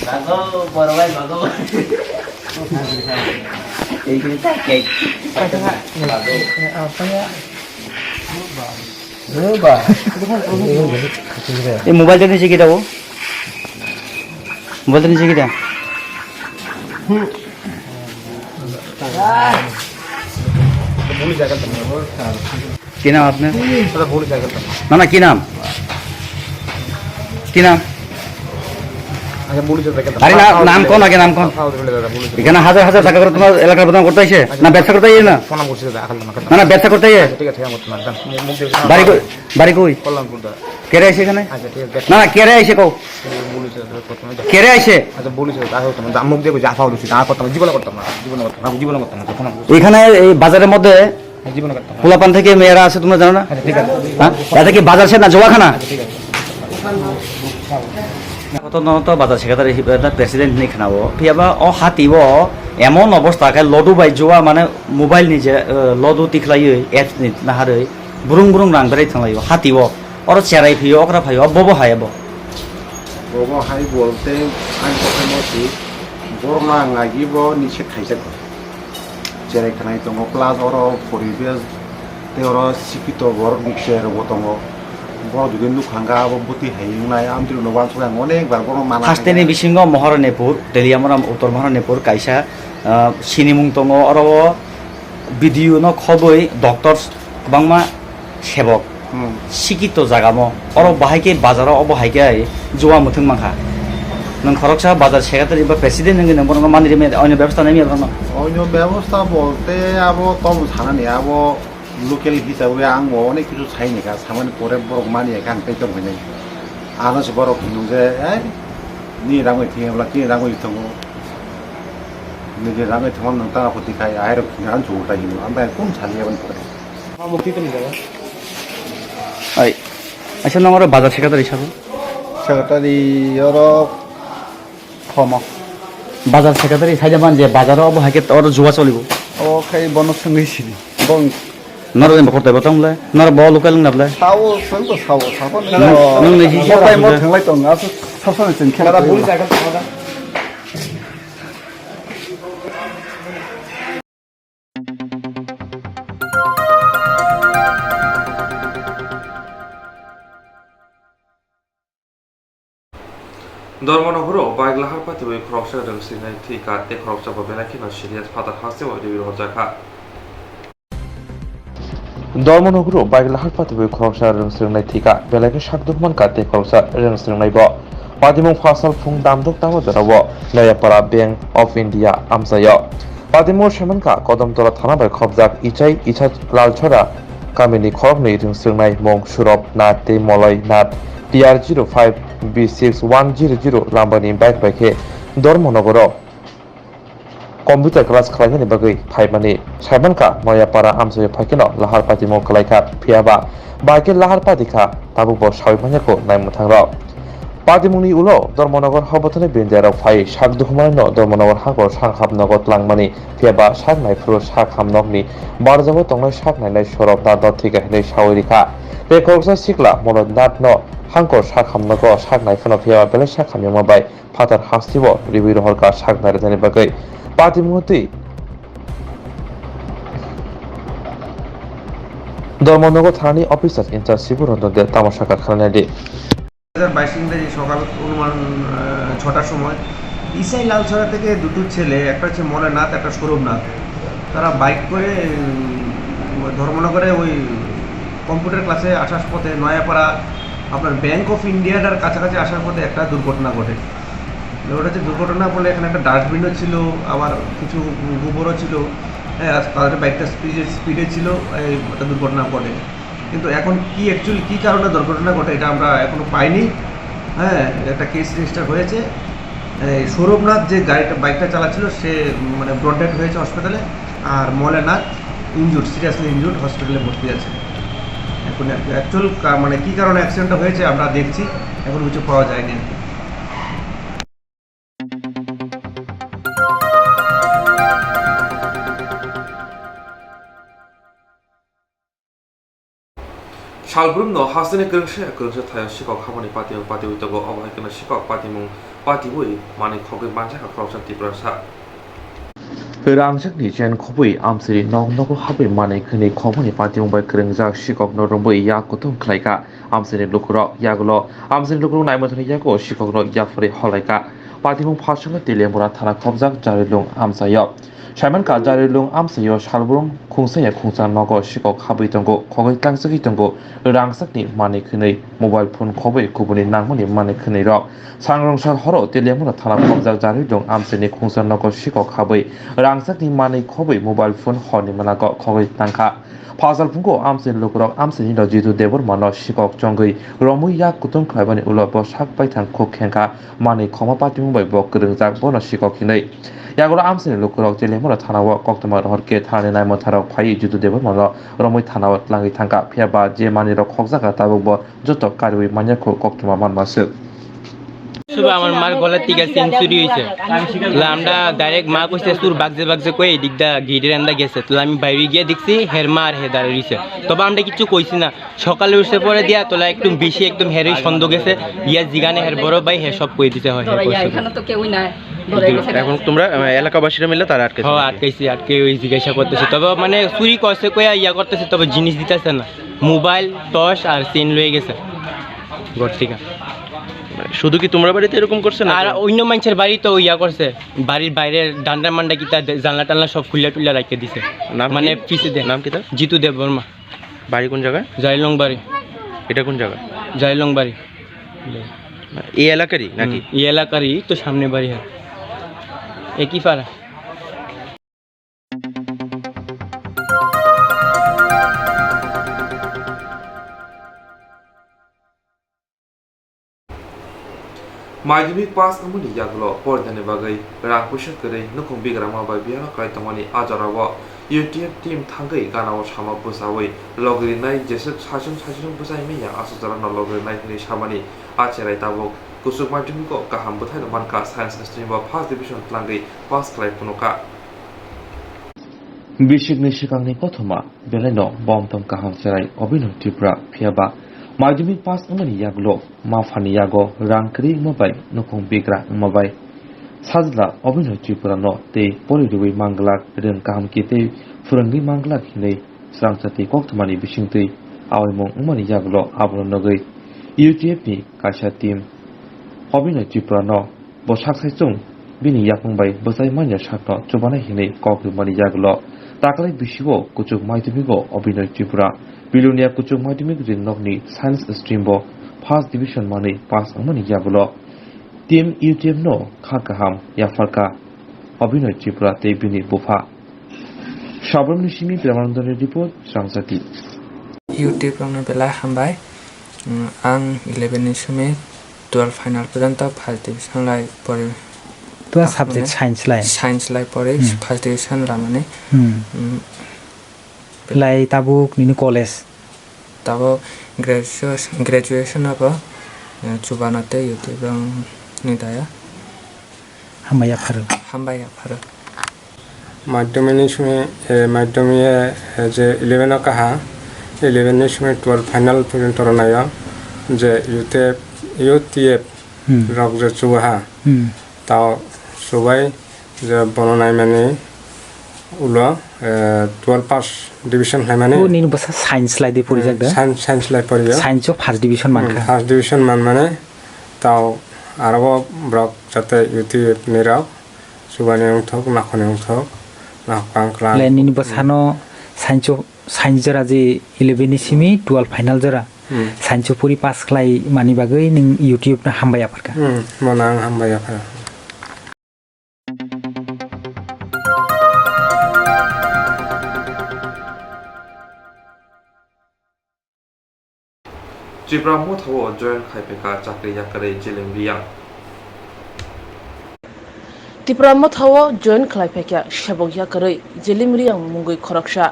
Bago, borowai bago. Kita cake. Bago. Apa ya? Berubah. Ini mobile tadi sih kita, Bu. Mobile tadi sih kita. भूल जाएगा কি নাম আপনার? দাদা বলি সাইকেলটা না না কি নাম? কি নাম? আচ্ছা বলি সাইকেলটা আরে নাম কোন আগে নাম কোন? দাদা বলি এখানে হাজার হাজার টাকা করে তোমার এলাকার বদনাম করতে আসে না ব্যবসা করতে আসে না? ফোন করছি দাদা আকাল না না না ব্যবসা করতে আসে? ঠিক আছে ঠিক আছে মুখ দিয়ে বাড়ি কই? বাড়ি কই? কল্যাণপুর দাদা কেরে আসে এখানে? আচ্ছা ঠিক আছে না না কেরে আসে কও? বলি দাদা প্রথমে কেরে আসে? আচ্ছা বলি দাদা দাম মুখ দিয়ে যা পাওয়া উচিত না করতাম জীবন করতাম না জীবন করতাম না ফোন এখানে এই বাজারের মধ্যে জীবন করতাম পোলাপান থেকে মেয়েরা আছে তোমরা জানো না? আচ্ছা ঠিক আছে হ্যাঁ এটা কি বাজার সে না জোয়াখানা? ঠিক আছে কত বাজার সেক্রেটারি প্রেসিডেন্ট নি খানাবো ফিয়াবা ও হাতিব এমন অবস্থা খাই লডু বাই জোয়া মানে মোবাইল নিজে লডু তিখলাইयै এপস নি নাহাरै বুরুং বুরুং রাং বেরাই থাंलायो হাতিব অর চেরাই ফিयो অকরা ফাयो ববো হায়াবো বড় হাই বলতে আমি প্রথমে বড়মা লাগিব নিচে খাইছে যেरै খানাই দङ প্লাস অর পরিবেশ তে অর শিক্ষিত বড় নিচে রবতङ বড় যদি নুখাঙ্গা বতি হাইংনাই আমতি নবান সবাই অনেকবার বড় মানা হাস্তেনি বিসিঙ্গ মহারণেপুর তেলিয়ামরাম উত্তর মহারণেপুর কাইসা সিনিমুং দङ অর ভিডিও ন খবৈ ডক্টর বাংমা সেবক শিক্ষিত জাগামো অর বাহাইকে বাজারাव অবহাইকে জোয়া মুথुं मांखा नों खरकसा बाजार सेक्रेटारि बा प्रेसिडेंट नों नंबर मानिरि अन्य व्यवस्था নাই মিয়ার অন্য ব্যবস্থা বলতে আবো তম ছানানি আবো লোকাল হিসাবে আং অনেক কিছু চাইনি কা সামান্য পরে বড় মানি এখান থেকে তো হইনি আনাস বড় কিনু যে নি রাঙই থিয়েবলা কি রাঙই থङ নিজে রাঙই থङ নং তারা প্রতি খাই আইর কিনান জোটা হিনু আমরা কোন ছালিয়াবন পরে মুক্তি তো নি দাদা আই আচ্ছা নংর বাজার সেক্রেটারি হিসাবে সেক্রেটারি অর ক্ষমা বাজার সেক্রেটারি সাইজামান যে বাজারাव অবহাইকে অর জোয়া চলিব ও খাই বন সঙ্গেছিলি বন নর করতে বতংলে নর ব লোকাল নাবলে সাও সঙ্গ সাও সাবন নং नै হিসাব তাই মো থাंलाय दं आसो साबसाने जों खेला দাদা বলি সাইকেল দাদা ধর্মনগরও বাইগলাহার পাতি ওই খরকসা রংসিনাই থিকা তে খরকসা বেলাকিনা সিরিয়াস ফাদার হাসে ওই রিভিউ হজাকা ধর্মনগরও বাইগলাহার পাতি ওই খরকসা রংসিনাই থিকা বেলাকে শাকদুকমান কাতে খরকসা রংসিনাই ব পাদিমুং ফাসাল ফুং দামদক তামো জরাবো নয়াপাড়া ব্যাংক অফ ইন্ডিয়া আমসায় পাদিমুং সেমানকা কদমতলা থানা বাই খবজাক ইচাই ইছা লালছড়া কামিনী খরকনি রংসিনাই মং সুরব নাট তে মলয় নাট TR05 B6100 लाम्बानि बाइक बाइके धर्मनगर कम्पिउटार क्लास खालायनायनि बागै फाइमानि साइबानका नयापाड़ा आमसय फाइकेन लाहार पाति मौ खालायखा फियाबा बाइके लाहार पातिखा बाबुबो साइमानिखौ नायमु थांराव पादिमुनि उलो धर्मनगर हबथने बेन्जाराव फाइ साक दुखमानो धर्मनगर हागर साखाबनगत लांमानि फियाबा साक नायफ्रु साखामनगनि बारजाबो तंनाय साक नायनाय सरब दाद थिगाहनै सावरिखा बे खरसा सिखला मनद नाटनो हांखर साखामनगो साक नायफोनो फियाबा बेले साखामियामा बाय फातार हास्तिबो रिबि रहरका साक नायरानि बागै पादिमुति धर्मनगर थानानि अफिसार इनचार्ज शिबुरन्दे तामाशाखा खालामनायदि 2022 ইংরেজি সকাল অনুমান 6টার সময় ইসাই লালছড়া থেকে দুটো ছেলে একটা হচ্ছে মলেনাথ একটা সৌরভনাথ তারা বাইক করে ধর্মনগরে ওই কম্পিউটার ক্লাসে আসার পথে নয়াপাড়া আপনার ব্যাংক অফ ইন্ডিয়ার কাছাকাছি আসার পথে একটা দুর্ঘটনা ঘটে ওটা হচ্ছে দুর্ঘটনা বলে এখানে একটা ডাস্টবিনও ছিল আবার কিছু গোবরও ছিল হ্যাঁ তাদের বাইকটা স্পিডে ছিল একটা দুর্ঘটনা ঘটে কিন্তু এখন কি অ্যাকচুয়ালি কী কারণে দুর্ঘটনা ঘটে এটা আমরা এখনো পাইনি হ্যাঁ একটা কেস রেজিস্টার হয়েছে সৌরভনাথ যে বাইকটা চালাচ্ছিল সে মানে ব্রড ডেড হয়েছে হসপিটালে আর মলেনাথ ইনজুর্ড সিরিয়াসলি ইনজুর্ড হসপিটালে ভর্তি আছে এখন অ্যাকচুয়াল মানে কী কারণে অ্যাক্সিডেন্টটা হয়েছে আমরা দেখছি এখন কিছু পাওয়া যায়নি 살부름노 하스네 그릉세 타요 시각 하모니 파티용 파티고 있다고 어바이크나 시각 파티몽 파티고이 많이 거기 만자가 그렇선 띠브라사 रांजक निजेन खबुई आमसरी नगनगो हाबै माने खनि खबनि पातिमं बाय krengjak sikok no rombai ya kutung khlaika आमसरी लुकुरो यागुलो आमसरी लुकुरो नायमथनि यागो sikok no yafri holaika পাতিমুং ফাসঙ্গে তেলিয়ামুরা থানা খবজাক জারিলুং আমসাইয় সাইমানকা জারিলুং আমসাইয় সালবুরুম খুংসাইয়া খুংসাং নগ শিকক হাবৈ তঙ্গো খগৈ ক্লাংসাগি তঙ্গো রাংসাকনি মানি খनै মোবাইল ফোন খबै গুবुनि नांगमनि माने खनै रक सांग्रांसार हरो तेलियामुरा थाना खबजाक जारिलुं आमसाइनि खुंसां नग शिকক हाबै रांसाकनि माने खबै मोबाइल फोन हरनि मानाग खगै तांखा फाजाल फुंगो आमसाइन लोकरक आमसाइनि द जितु देबरमा न शिকক जंगै रमुइ या कुतुं खायबानि उल ब साक बायथां खोखेंखा माने खमा पातिमुंबाय ब गरोंजाक ब न शिকক हिनै यागोला आमसाइनि लोकरक तेलियामुरा थानाव कक्तमा हरके थाने नाय मथाराव फाइ जितु देबरमा न रमुइ थानाव लांगै थांका फियाबा जे माने रक खगजाका ताबुक ब जत कारिवै मान्याखौ कक्तमा मानमासो सुबह আমার মার গলার টিকা সেঞ্চুরি হয়েছে আমরা ডাইরেক্ট মা কইছে সুর বাগজে কই দিকদা গিডের আন্দা গেছে তো আমি বাইরে গিয়ে দেখছি হের মা আর হে দাঁড়িয়ে রয়েছে তবে আমরা কিছু কইছি না সকালে উঠে পরে দিয়া তোলা একটু বেশি একদম হেরই সন্দেহ গেছে ইয়া জিগানে হের বড় ভাই হে সব কই দিতে হয় এখানে তো কেউই নাই এখন তোমরা এলাকাবাসীরা মিলে তারা আটকে ওই জিজ্ঞাসা করতেছে তবে মানে চুরি করছে কইয়া ইয়া করতেছে তবে জিনিস দিতেছে না মোবাইল টর্চ আর চেন লয়ে গেছে ঘর থেকে শুধু কি তোমরা বাড়িতে এরকম করছে না আর অন্য মানুষের বাড়ি তো ইয়া করছে বাড়ির বাইরে ডান্ডা মান্ডা কিতা জানলা টানলা সব খুলে টুলে রাখতে দিছে মানে পিছে দে নাম কিতা জিতু দেববর্মা বাড়ি কোন জায়গায় জাইলং বাড়ি এটা কোন জায়গা জাইলং বাড়ি এই এলাকারই নাকি এই এলাকারই তো সামনে বাড়ি হ্যাঁ একই পাড়া माध्यमिक पास अमनि यागलो पर्दानि बागै रां पुइसा करै नखुं बिग्रामा बाय बिया कायतमानि आजाराव यूटीएफ टीम थांगै गानाव सामा बुसावै लगरिनाय जेसे सासन बुसाय मिया आसुजारा न लगरिनाय नि सामानि आचेराय ताबो कुसुक माध्यमिक गाहाम बुथाय मानका साइन्स स्ट्रीम बा फर्स्ट डिविजन लांगै पास खालाय पुनका बिशिकनि सिगांनि कक्तमा बेलायनो बमतम गाहाम सेराय अभिनव त्रिपुरा फियाबा माध्यमिक पास अमनि यागलो माफानि यागो रांकरि मबाय नखुं बिग्रा मबाय साजला अभिनव त्रिपुरा न ते परिरुबै मांगलाक रेन गाहाम केते फुरंगि मांगलाक हिनै स्रांचाति कक्तमानि बिसिंतै आवायमं अमनि यागलो आब्र नगै यूटीएफ नि कायसा टीम अभिनव त्रिपुरा न बसाक साइसुं बिनि याकंबाय बसाय मान्या साकनो चुबानाय हिनै कक्तमानि यागलो ताकलाय बिसिगो कुचुक माध्यमिक अभिनव त्रिपुरा बिलुनिया कुचुक माध्यमिक रिनगनि साइन्स स्ट्रीम बो फर्स्ट डिविजन माने पास अमनि यागलो टीम यूटीएफ नो खागाहाम याफारका अभिनव त्रिपुरा ते बिनि बुफा साबरमनि सिमी प्रेमानन्दनि रिपोर्ट स्रांचाति यूटीएफ आंनो बेला हामबाय आं 11 नि समय 12 फाइनल पर्यंत फर्स्ट डिविजन लाय परे तो सब्जेक्ट साइन्स लाय परे फर्स्ट डिविजन लामाने लाय ताबो निनो कॉलेज ताबो ग्रेजुएशन अब चुबानाते यूटीएफ नि दाया हामबाया फारो माध्यमिक समय माध्यमिक जे 11 कहा 11 नि समय 12 फाइनल पर्यंत रनाया जे यूटीएफ रक जे चुहा ता सबाय जे बननाय माने उला 12 पास डिविजन है माने निनो बसा साइन्स लाय दे परि जागदा साइन्स लाय परि साइन्स अफ फर्स्ट डिविजन मानका फर्स्ट डिविजन माने ताव आरो ब्रक जाते यूटीएफ निरा सुबाने उठक नाखने उठक नाखांक्ला ले निनो बसानो साइन्स जरा जे 11 नि सिमी 12 फाइनल जरा साइन्स पुरी पास खलाय मानि बागै नों यूटीएफ ना हामबाया फारका मना हामबाया फार त्रिपुरा मोथाव जयन खायपेका चाकरि याकरै जेलेंबिया त्रिपुरा मोथाव जयन खायपेका शेबक याकरै जेलेंबिया मुंगै खरकसा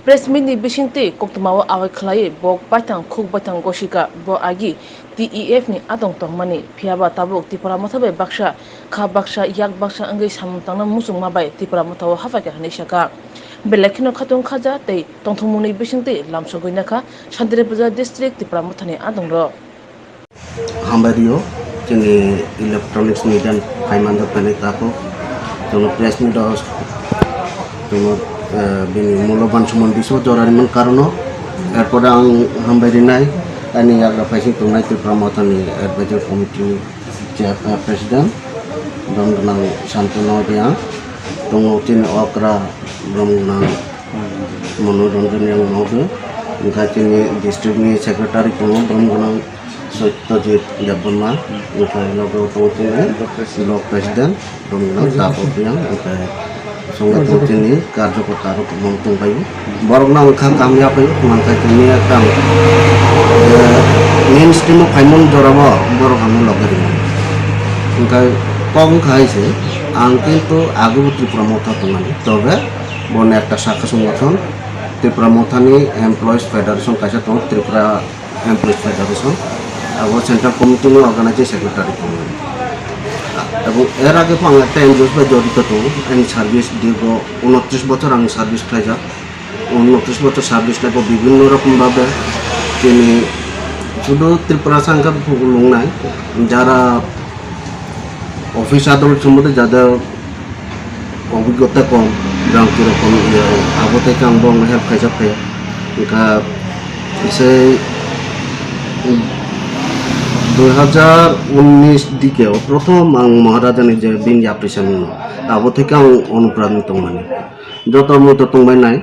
प्रेस मिटनि बिसिंते कक्तमाव आवाय खलायै बक बायथां खुक बायथां गसिका ब आगि टीईएफ नि आदं तंगमानि फियाबा ताबुक त्रिपुरा मोथाव बाक्सा खा बाक्सा याक बाक्सा अंगै सामतांना मुसुं माबाय त्रिपुरा मोथाव हाफायका हनेसाका बेलेखिनो खातुं खाजा तै तंथमुनि बिसिंते लामसगैनाखा शान्तिपुरा डिस्ट्रिक्ट त्रिपुरा मोथानि आदंर हामबारियो जोंनि इलेक्ट्रनिक्स मीडिया फाइमान्द पेनेक्टाखौ जों प्रेस मिटआव जों बेनि मूल्यबान सोमोन्दैसो जरारिमोन कारनो एरपरे आं हामबायरिनाय आंनि आग्रा फाइसिं तंनाय त्रिपुरा मोथानि एडभाइजर कमिटिनि प्रेसिडेन्ट ब्रह्मगोनां शान्तनु दिया दङ तिनि अक्रा ब्रह्मगोनां मनोरन्जन महोदय ओमफ्राय तिनि डिस्ट्रिक्टनि सेक्रेटारि दङ ब्रह्मगोनां सत्यजित देब्बर्मा ओमफ्राय लोगोआव दङ तिनि ब्लक प्रेसिडेन्ट ब्रह्मगोनां दाबरिया ओमफ्राय संगे दङ तिनि कार्यकर्ता आरो गोबां दंबायो बरगोनां ओंखाम गामियाखै ओमफ्राय तिनि एकटा मेन स्ट्रिमाव फाइमोन जराबो बरगानो लगेरि ओमफ्राय कम खाइছে आं किन्तु आगु त्रिपुरा मथा दंमोन तबे बन एकटा शाखा संगठन त्रिपुरा मथानि एमप्लयिज फेडारेशन काइसा दं त्रिपुरा एमप्लयिज फेडारेशन आगो सेंट्रल कमिटिनि अर्गानाइजिंग सेक्रेटारि दंमोन এবং এর আগে আমি একটা এনজিওর সাথে জড়িত তো আমি সার্ভিস দীর্ঘ 29 বছর আমি সার্ভিস খাইছা 29 বছর সার্ভিস লাইফ বিভিন্ন রকমভাবে তিনি শুধু ত্রিপুরা সংখ্যা লোক নাই যারা অফিস আদালত সম্বন্ধে যাদের অভিজ্ঞতা কম যেমন কীরকম আগে থেকে আনবো হেল্প খাইছা খাইয়া সেই 2019 দিকে প্রথম আং মহারাজানি যে বিন অ্যাপ্রিসিয়েশন আবো থেকে আং অনুপ্রাণিত মানে যত মত তোমায় নাই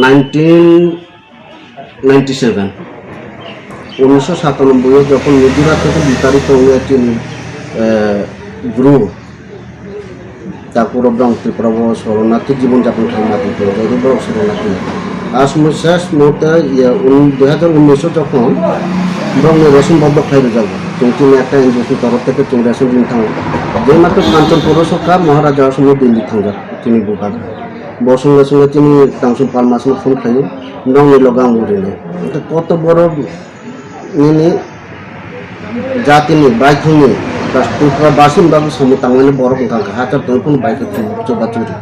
1997 যখন মিজোরাম থেকে বিতাড়িত হয়ে একটি গ্রুপ তারপর ব্রং ত্রিপুরা শরণার্থী জীবনযাপন খাইমাতি শরণার্থী আসলে শেষ মুহূর্তে 2019 যখন ব্রহ্ম রেশন বদ্ধ খাইবে যাব কিন্তু একটা এনজিওর তরফ থেকে তুমি রেশন দিন থাকো যে মাত্র কাঞ্চন পৌরসভা মহারাজ যাওয়ার সময় দিল্লি থাকা তিনি বুকার বসঙ্গে সঙ্গে তিনি কাঞ্চন পালমাসের ফোন খাইও ব্রহ্ম লগাম উড়িলে এটা কত বড় নিয়ে যা তিনি বাইক হয়ে ত্রিপুরা বাসিন্দাকে সময় তাঙ্গানে বড় সংখ্যা হাজার কোনো বাইকের চোরাচুরি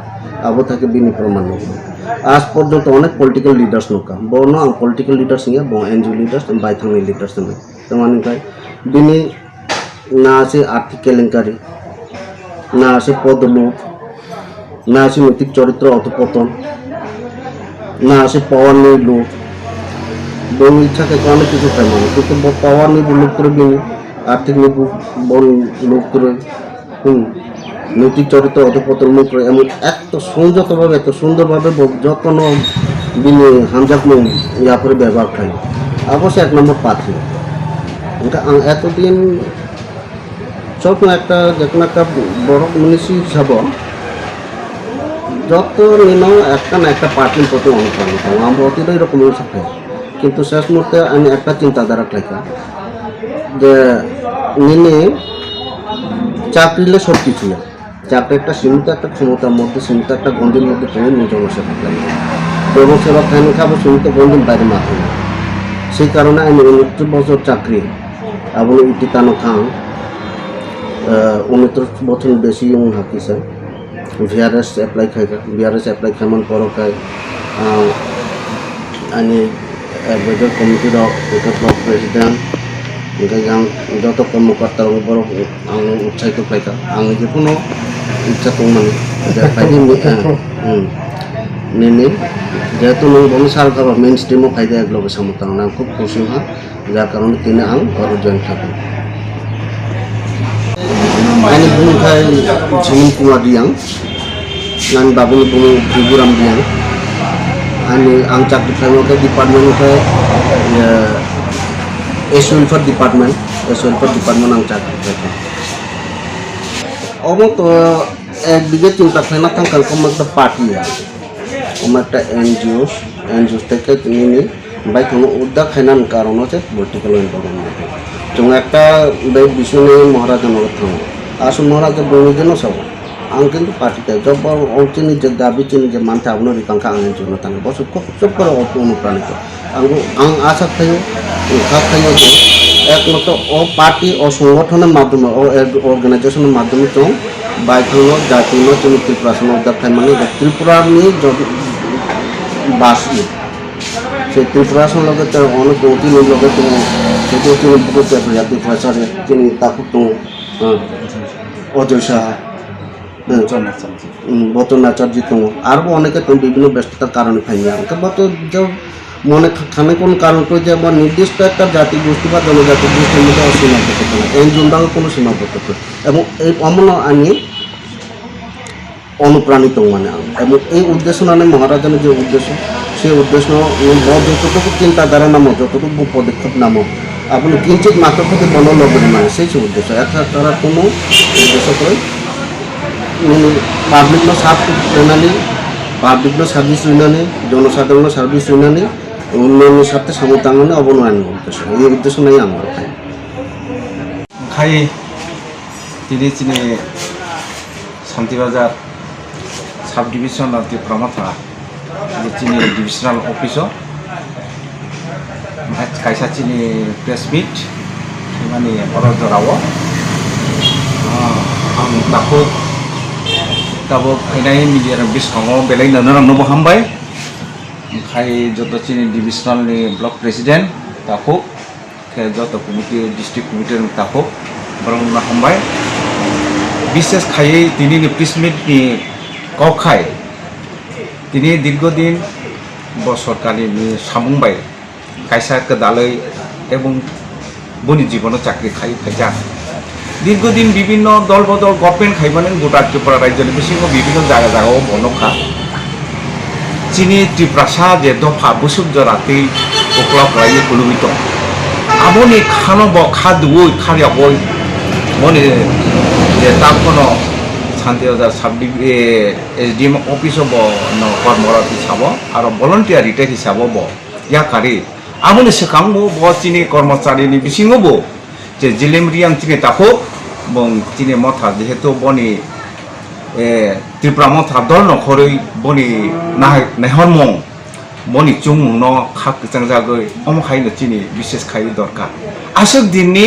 আবো থাকে বিনি প্রমাণ আজ পর্যন্ত অনেক পলিটিক্যাল লিডার্স নৌকা বড় পলিটিক্যাল লিডার্স নিয়ে এনজিও লিডার্স বাইথাঙ্গি লিডার্স নেই তেমন বিনি না আছে আর্থিক কেলেঙ্কারি না আছে পদলোভ না আছে নৈতিক চরিত্র অধপতন না আছে পাওয়ার নেই লোভ বড় ইচ্ছা থেকে অনেক কিছু খাই মানুষ কিন্তু পাওয়ার নেই লোভ করে বিনি আর্থিক বড় লোভ করে নৈতিক চরিত্র অধপতন মুখ করে এমন এত সংযতভাবে এত সুন্দরভাবে যত্ন বিনি হামজাক ইয়া করে ব্যবহার খাই অবশ্যই এক নম্বর পাত্রী এটা এতদিন সব একটা যে কোনো একটা বড় মনীষী হিসাব যত নিন একটা না একটা পার্টির প্রতি অনুপ্রাণিত আমরা অতীত এরকম সাথে কিন্তু শেষ মুহূর্তে আমি একটা চিন্তাধারা লেখা যে নিনে চাকরিলে সব কিছু চাকরি একটা সীমিত একটা ক্ষমতার মধ্যে সীমিত একটা গন্ডির মধ্যে তুমি নিজের সেবা খাই এবং সেবা খাইনি খাবো সীমিত গন্ডির বাইরে মাথায় সেই কারণে আমি 29 বছর চাকরি এবং ইটি কানো খান 29 বছর বেশি হাকিছে ভিআরএস এপ্লাই খাইকা ভিআরএস এপ্লাই খাইমান পরকায় আমি অ্যাডভাইজার কমিটির ব্লক প্রেসিডেন্ট যত কর্মকর্তার উপর আমি উৎসাহিত পাইকা আমি যে কোনো ইচ্ছা তো মানে নেই যেহেতু বলো সার খাবার মেন স্ট্রিমও খাইতে একলগে সামর্থ্য আমি খুব খুশি হন যার কারণে তিনি আং ঘর জয়েন থাকেন আমি বুং খাই ঝিমিন কুমার দিয়াং আমি বাবুল বুং বিবুরাম দিয়াং আমি আং চাকরি খাইমকে ডিপার্টমেন্টকে এস ওয়েলফেয়ার ডিপার্টমেন্ট আং চাকরি খাইতাম অবত একদিকে চিন্তা খাইনা থাকাল কম একটা পার্টি একটা এনজিও থেকে নিয়ে বাই কোনো উদ্যোগ খাইনার কারণ হচ্ছে পলিটিক্যাল এনভায়রনমেন্ট যেমন একটা বিষয় নিয়ে মহারাজা নগর থামো আসল মহারাজা বড়জন সব আং কিন্তু পার্টিতে জব চিনি যে দাবি চিনি যে মানতে আপনার রিকাঙ্ক্ষা আঙের জন্য তাকে বছর সব করে অনুপ্রাণিত আং আশা খাইও উৎসাহ খাইও যে একমাত্র ও পার্টি ও সংগঠনের মাধ্যমে ও অর্গানাইজেশনের মাধ্যমে তো বাইখানো জাতীয় তুমি ত্রিপুরা উদ্যোগ খাই মানে ত্রিপুরা নিয়ে বাসি সেই ত্রিপুরার লগে অনেক অতি লগে তো সেটি তিনি বুঝতে ত্রিপুরা তিনি তাকে তো অজয় সাহা বচন আচার্য তো আরও অনেকে তো বিভিন্ন ব্যস্ততার কারণে খাইনি আমাকে মনে খানে কোন কারণ করে যে আমার নির্দিষ্ট একটা জাতি গোষ্ঠী বা জনজাতি গোষ্ঠীর মধ্যে সীমাবদ্ধতা না এই জন্যও কোনো সীমাবদ্ধতা এবং এই অমন আইনে অনুপ্রাণিত মানে এবং এই উদ্দেশ্য মানে মহারাজানের যে উদ্দেশ্য সেই উদ্দেশ্য যতটুকু চিন্তাধারা নামো যতটুকু পদক্ষেপ নামো আপনি কিঞ্চিত মাত্র প্রতি বনলগ্নে মানে সেই সব উদ্দেশ্য তারা কোনো উদ্দেশ্য করে পাবলিক সাব প্রণালী পাবলিক সার্ভিস উন্নয়নে জনসাধারণ সার্ভিস উন্নয়নে উন্নয়নের সাথে সমতাঙ্গনে অবনয়ন উদ্দেশ্য এই উদ্দেশ্য নেই আমরা খাই তিনি চিনি শান্তিবাজার সাব ডিভিশন ত্রিপুরা থানা চিনি divisional অফিসও kaisa chini press meet mani oro dorawo ang tabuk kainai media biskango belai nanarang nobo hambai khai joto chini divisional ni block president tapuk ke joto committee district committee tapuk barang na hambai বিশেষ খাই তিনি press meet ni kokai তিনি দীর্ঘদিন সরকারি সামুংবাই কাইসা কেদালই এবং বনি জীবন চাকরি খাই খাইজান দীর্ঘদিন বিভিন্ন দল বদল গভর্নমেন্ট খাইবানেন গোটা ত্রিপুরা রাজ্যের বিশেষ বিভিন্ন জায়গা জায়গাও বনখা চিনি ত্রিপ্রাসা যে দফা বসুক জরাতে ওকলাক রাইয়ে কুলুমিত আমনি খানব খাদুই খারিয়াবই মনে যে তার কোনো শান্তিবাজার সাব এসডিএম অফিস হব কর্মরত হিসাব আর ভলন্টিয়ার রিটায়ার হিসাব হব ইয়াকারি আমনি সেখাংবো ব চিনি কর্মচারীনি বিসিংবো যে জিলিমরিয়াং চিনি তাকো বং চিনি মথা যেহেতু বনি ত্রিপুরা মথা দল নখরই বনি নাহরমং বনি চুমুং ন খাক চাংজাগৈ অমখাইনো চিনি বিশেষ খাই দরকার আসক দিননি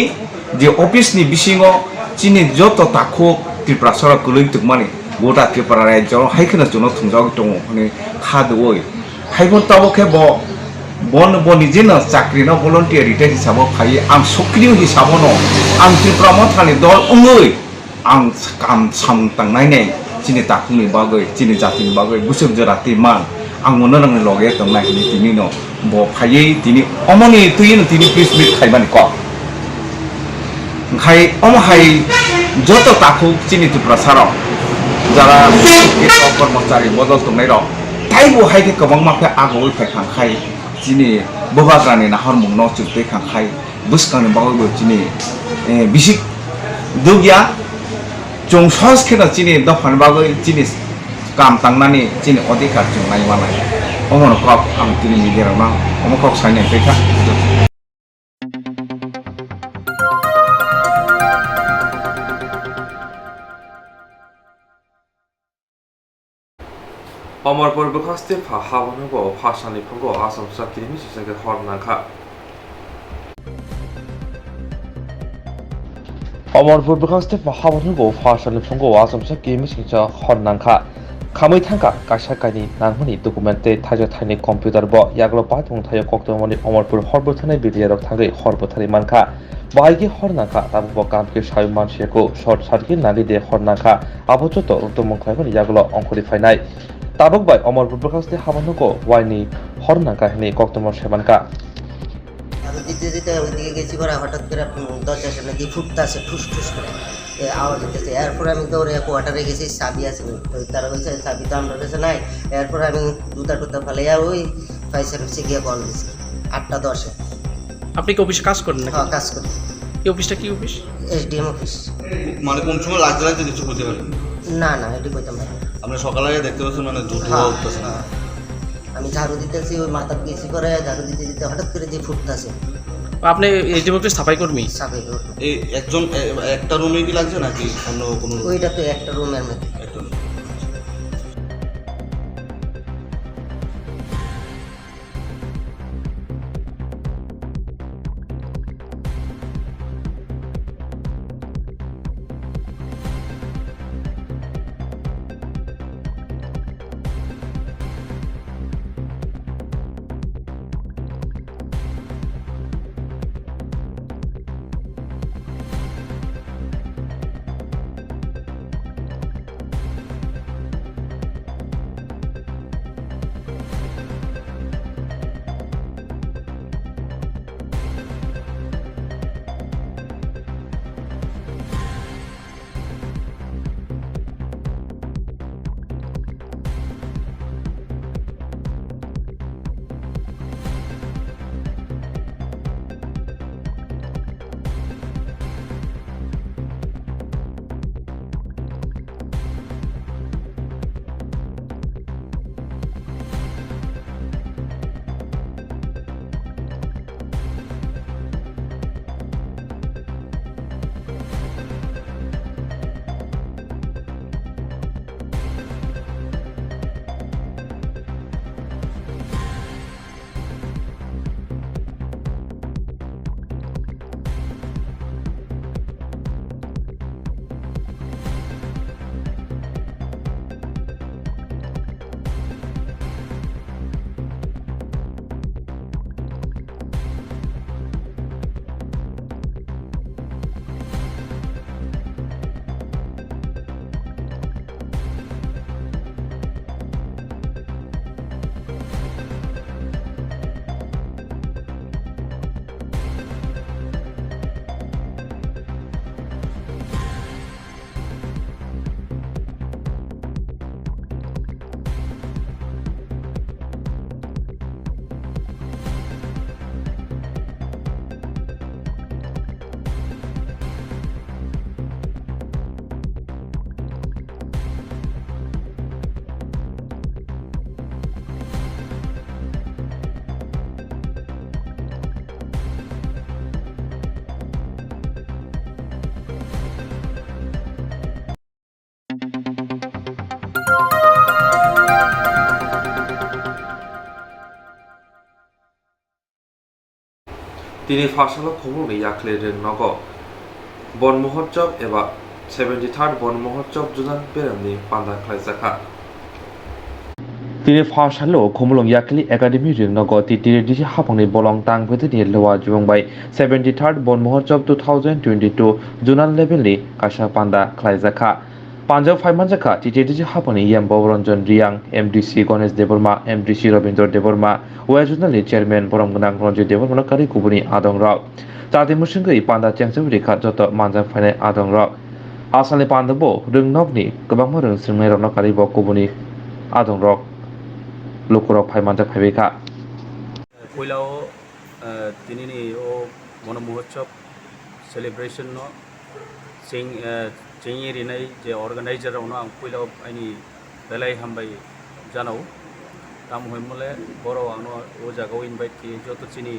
যে অফিসনি বিসিংও চিনি যত তাকো ত্রিপুরা সরক কুলুইতুক মানে গোটা ত্রিপুরা রাজ্য হাইখানা জন্য থুংজাগ দङ মানে খাদoi হাইবন তাবকে বন বনি যেন চাকরি ন ভলন্টিয়ার রিটায়ার হিসাব ফাই আं সক্রিয় হিসাব ন আं ত্রিপুরা মথানি দল অঙ্গই আं কাম সামতাंनाय नै চিনি তাকুনি বাগৈ চিনি জাতিनि বাগৈ বুসুক জরাতি মান আं মনে রঙে লগে দंनाय नि तिनि न ब फायै तिनि अमनि तुयिन तिनि प्लिज मिट खाइबानि क খাই অমহাই যত তাকু চিনি ত্রিপুরা সারা যারা কর্মচারী বদল দंनाय र তাইবো হাইকে गोबां माखे आगोल फायखांखाय चिनी बबाग्रानि नाहरमुं न चुपते खांखाय बुसकांनि बागैबो चिनी बिसिक दुगिया चंसस खेना चिनी दफान बागै चिनी काम तांनानि चिनी अधिकार जोंनाय मानाय अमन कप आं चिनी मिडियाराव ना अमकक साइनाय फैखा অমরপুর বখাস্তে হাবানগ ভাষানি ফঙ্গ আসাম সাকিরিমি সিসাকে হরনাখা অমরপুর বখাস্তে হাবানগ ভাষানি ফঙ্গ আসাম সাকিরিমি সিসা হরনাখা খাमै थांखा कासा कानि नांमनि डकुमेन्टे थाजो थाइनि कम्पिउटार ब याग्लो पाथुं थायो कक्तमनि अमरपुर हरबो थानाय बिडियाराव थाङै हरबो थानाय मानखा बाहायगे हरनाखा ताबो कामके साय मानसिखौ शर्ट सार्किट नागिदे हरनाखा आबोचतो उक्तमंखायनि याग्लो अंकुरि फायनाय ताबक बाय अमरपुर बखास्ते हाबानगो वाइनि हरनाखा हेनि कक्तमर सेमानखा দিতে দিতে ওইদিকে গেছি পরে হঠাৎ করে দরজার সামনে দিয়ে ফুটতেছে ঠুস ঠুস করে আওয়াজ হতেছে এরপরে আমি দৌড়ে কোয়ার্টারে গেছি চাবি আছে তারা বলছে চাবি তো আমার কাছে নাই এরপরে আমি জুতা টুতা ফেলে ওই ফায়ার সার্ভিসে গিয়ে কল দিয়েছি 8:10-এ। আপনি কি অফিসে কাজ করেন না? হ্যাঁ কাজ করি। এই অফিসটা কি অফিস? SDM office. মানে কোন সময় লাগতে লাগতে কিছু বলতে পারেন? না না এটি কইতাম না। আপনি সকালে দেখতে পাচ্ছেন মানে দুধ উঠতেছে না? আমি ঝাড়ু দিতেছি ওই মাথা গেছি করে ঝাড়ু দিতে দিতে হঠাৎ করে যে ফুটতেছে। আপনি এসডিএম অফিস সাফাই কর্মী? সাফাই কর্মী। এই একজন একটা রুমে কি লাগছে নাকি অন্য কোনো? ওইটা তো একটা রুমের মধ্যে। তিনি ফাঁসালো খবরনি ইয়াকলে নগ বন মহোৎসব এবা 73rd বন মহোৎসব জুজান বেরামনি পান্দা খাইজাখা তিনি ফাঁসালো খমলং ইয়াকলি একাডেমি রিংনগ তিতির দিশি হাফংনি বলং তাং ভেতনি লওয়া জুবংবাই 73rd বন মহোৎসব 2022 জুনাল লেভেলনি কাশা পান্দা খাইজাখা পাঞ্জাব ফাইমানজাখা তিতির দিশি হাফংনি ইয়াম ববরঞ্জন রিয়াং এমডিসি গণেশ দেববর্মা এমডিসি রবীন্দ্র দেববর্মা ওয়াজুনালি চেয়ারম্যান বরমগনাং রঞ্জিত দেববর্মা কারি কুবুনি আদং রাও চাতে মুসিংগৈ পান্দা চ্যাংচৌ রেখা যত মানজাং ফাইনাই আদং রাও আসামনি পান্দাবো রংনগনি গোबां রং सिंनाय रनकारि ब कुबुनि आदं रक लुकुरक फाइमानजा फाइबेखा पयलाव दिनैनि ओ मन महोत्सव सेलिब्रेशन न चिं एरिनाय जे अर्गानाइजारावनो आं पयलाव आंनि बेलाय हामबाय जानाव ताम हयमले बर' आंनो ओ जागाव इनभाइट की जत चिनि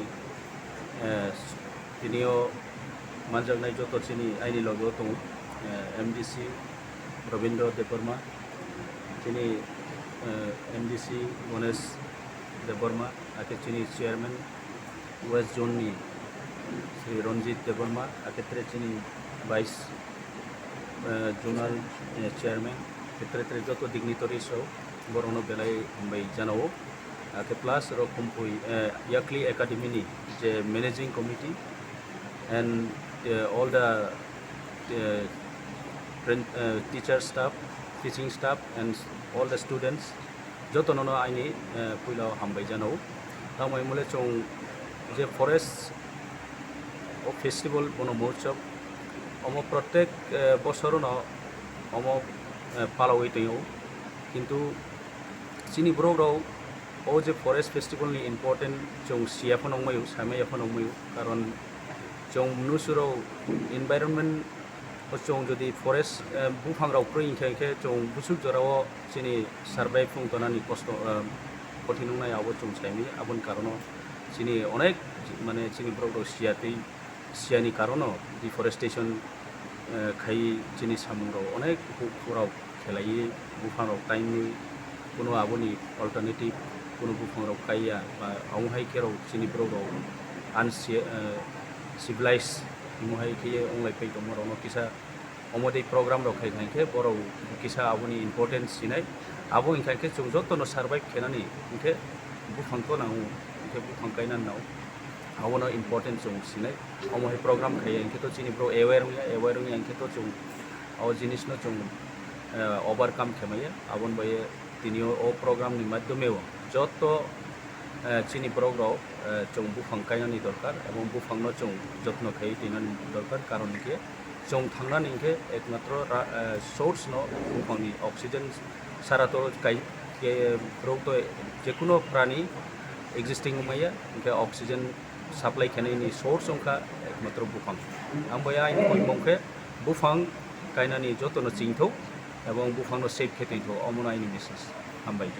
दिनैयो मानजानाय जत चिनि आंनि लगेव दङ एमडीसी रवींद्र देबबर्मा चिनी एमडीसी गणेश देबबर्मा आके चिनी चेयरमैन वेस्ट जोननी श्री रंजित देबबर्मा आके चिनी वाइस जोनल चेयरमैन क्षेत्र जो डिग्निटरी सौ बरनो बेलाय हम्बाई जानावो आके प्लस रकमपुई याकली एकाडेमी जे managing committee and all the teacher staff, teaching staff and all the students jotono aini puila hambai jano tamai mole chong je forest of festival bono mohotsav omo protek boshoro no omo palawai tayo kintu chini brogro o je forest festival ni important chong siaphano mayu samai aphano mayu karon chong nusuro environment चौं जदि फरेस्ट बुफांराव इंखे चौं बुसुक जराव चिनी सार्भाइव फुंतनानि कष्ट कठिन आबो चौं साइमी आबन कारण चिनी अनेक माने चिनी ब्रग सियानि कारण डिफरेस्टेशन खाई चिनी सामुंराव अनेक बुफांराव खेलाई बुफांराव टाइमनि कोनो आबोनि अल्टारनेटिव कोनो बुफांराव खाइया बा आवहाय केराव चिनी ब्रगाव सिविलाइज मुहाय के अंलाय फै दङ रनो किसा अमदे प्रोग्राम रखाय खायखे बर' किसा आबोनि इम्पोर्टेन्स सिनाय आबो इंखायखे जों जतनो सार्भाइव खेनानि इंखे बुफांखौ नांगौ इंखे बुफां गायनानै नाव आबोनो इम्पोर्टेन्स जों सिनाय अमहाय प्रोग्राम खाय इंखेथ' चिनि ब्र एवेयर इंखेथ' जों आव जिनिसनो जों ओवरकाम खेमाय आबोन बाय दिनियो ओ प्रोग्राम नि माध्यमेव जत चिनी ब्रगाव जों बुफां गायनानि दरकार एवं बुफांनो जों जत्न खाय दिनानि दरकार कारण के जों थांनानै इंखे एकमात्र सोर्स न बुफांनि ऑक्सीजन साराथ' गाय ब्रग जेकुनो प्राणी एक्जिस्टिंग माया इंखे ऑक्सीजन सप्लाई खेनायनि सोर्स अंखा एकमात्र बुफां आं बाय आइनि कइमंखे बुफां गायनानि जत्न चिंथौ एवं बुफांनो सेफ खेथैथौ अमन आइनि मेसेज हामबाय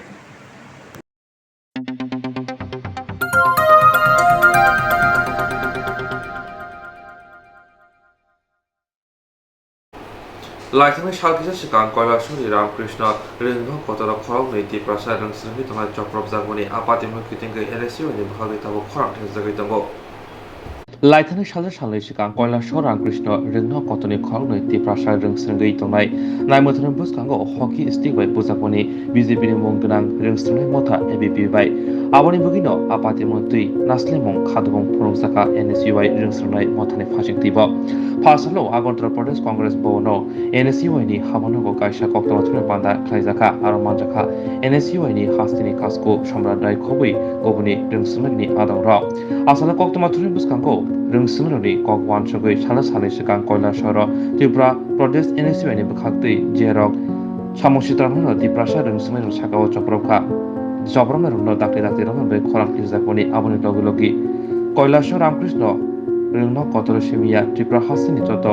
लाइथांनि सालखिजा सिगां কৈলাসহরী रामकृष्ण रेंगो कतरा खराव नैति प्रासाद रंसननि तंगा चक्रब जागोनि आपातिमो किथिंगै एलएसइउनि बाहागै ताबो खरां थेजागै दंगो लाइथांनि सालनि सिगां কৈলাসহর रामकृष्ण रेंगो कतनि खराव नैति प्रासाद रंसनगै तंनाय नायमथन बुसखांगो हकी स्टिक बाय बुजापनि बिजेपिनि मुंगोनां रंसननाय मथा एबिपि बाय आबनि बुगिनो आपातिमो तुइ नास्लेमं खादबं फुरंजाका एनएसइउआइ रंसननाय मथानि फासिकतिब फासलो आगरतला प्रदेश कांग्रेस भवनो एनएसइउआइनि हामानगो कायसा कक्तमा बान्दा खायजाखा आरो मानजाखा एनएसइउआइनि हास्तिनि कासको सम्राट दाय खबै गबनि रंसननायनि आदंराव आसाला कक्तमा बुसखांगो रंसननायनि ककवान सगै सानै सिगां কৈলাসহর त्रिपुरा प्रदेश एनएसइउआइनि बखाक्तै जेरक सामसित्रानो दिप्रासा रंसननाय सागाव चक्रबखा जबरम रंनो दाखले रंनो बे खरां खिजाखनि आबनि लगे কৈলাসহর रामकृष्ण रेंनो कतर सेमिया त्रिपुरा हास्तिनि जत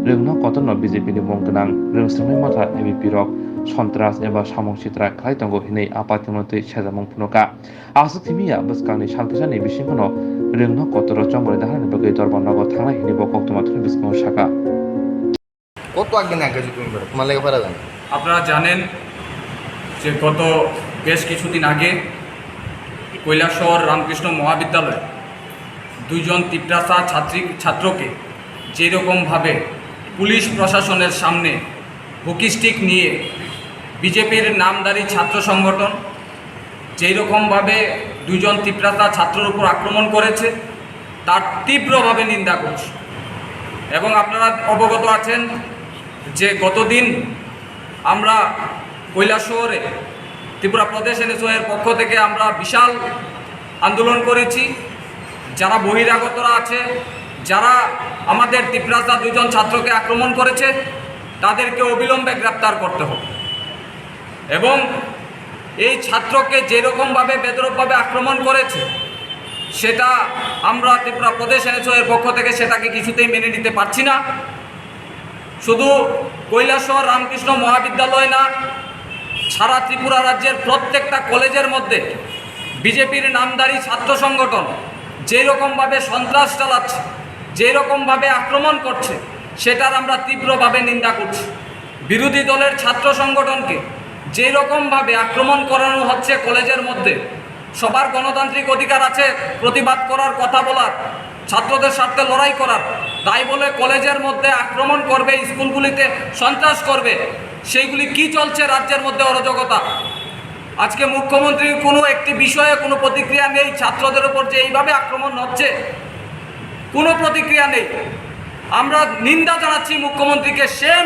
रेंनो कतनो बिजेपिनि मुंगोनां रंसननाय मथा एबिपि रक सन्त्रास एबा सामंसित्रा खाय दंगो हिनै आपातिमन्त्रि सेजामं फुनका आसुथिमिया बसकांनि सालखिजानि बिसिंखनो रेंनो कतर चंगरे दाहानि बगै दरबार नगर थांनाय हिनै बकक्तमा थुनि बिसिङाव साका কত একদিন আগে যদি তুমি তোমার লেগে পারা জানো আপনারা জানেন যে গত বেশ কিছুদিন আগে কৈলাসহর রামকৃষ্ণ মহাবিদ্যালয়ে দুইজন তিপ্রাসা ছাত্রকে যেরকমভাবে পুলিশ প্রশাসনের সামনে হকি স্টিক নিয়ে বিজেপির নামধারী ছাত্র সংগঠন যেই রকমভাবে দুইজন তিপ্রাসা ছাত্রের উপর আক্রমণ করেছে তার তীব্রভাবে নিন্দা করছি। এবং আপনারা অবগত আছেন যে গতদিন আমরা কৈলাসহরে ত্রিপুরা প্রদেশ এনএসওয়ের পক্ষ থেকে আমরা বিশাল আন্দোলন করেছি। যারা বহিরাগতরা আছে, যারা আমাদের তিপ্রাসা দুইজন ছাত্রকে আক্রমণ করেছে, তাদেরকে অবিলম্বে গ্রেপ্তার করতে হবে এবং এই ছাত্রকে যেরকমভাবে বেদরকভাবে আক্রমণ করেছে সেটা আমরা ত্রিপুরা প্রদেশ এনএসওয়ের পক্ষ থেকে সেটাকে কিছুতেই মেনে নিতে পারছি না। শুধু কৈলাসহর রামকৃষ্ণ মহাবিদ্যালয় না, সারা ত্রিপুরা রাজ্যের প্রত্যেকটা কলেজের মধ্যে বিজেপির নামধারী ছাত্র সংগঠন যেরকমভাবে সন্ত্রাস চালাচ্ছে, যেরকমভাবে আক্রমণ করছে, সেটার আমরা তীব্রভাবে নিন্দা করছি। বিরোধী দলের ছাত্র সংগঠনকে যেরকমভাবে আক্রমণ করানো হচ্ছে কলেজের মধ্যে, সবার গণতান্ত্রিক অধিকার আছে প্রতিবাদ করার, কথা বলার, ছাত্রদের স্বার্থে লড়াই করার, তাই বলে কলেজের মধ্যে আক্রমণ করবে, স্কুলগুলিতে সন্ত্রাস করবে, সেইগুলি কি চলছে রাজ্যের মধ্যে অরাজকতা। আজকে মুখ্যমন্ত্রীর কোনো একটি বিষয়ে কোনো প্রতিক্রিয়া নেই। ছাত্রদের উপর যে এইভাবে আক্রমণ হচ্ছে কোনো প্রতিক্রিয়া নেই। আমরা নিন্দা জানাচ্ছি মুখ্যমন্ত্রীকে। সেম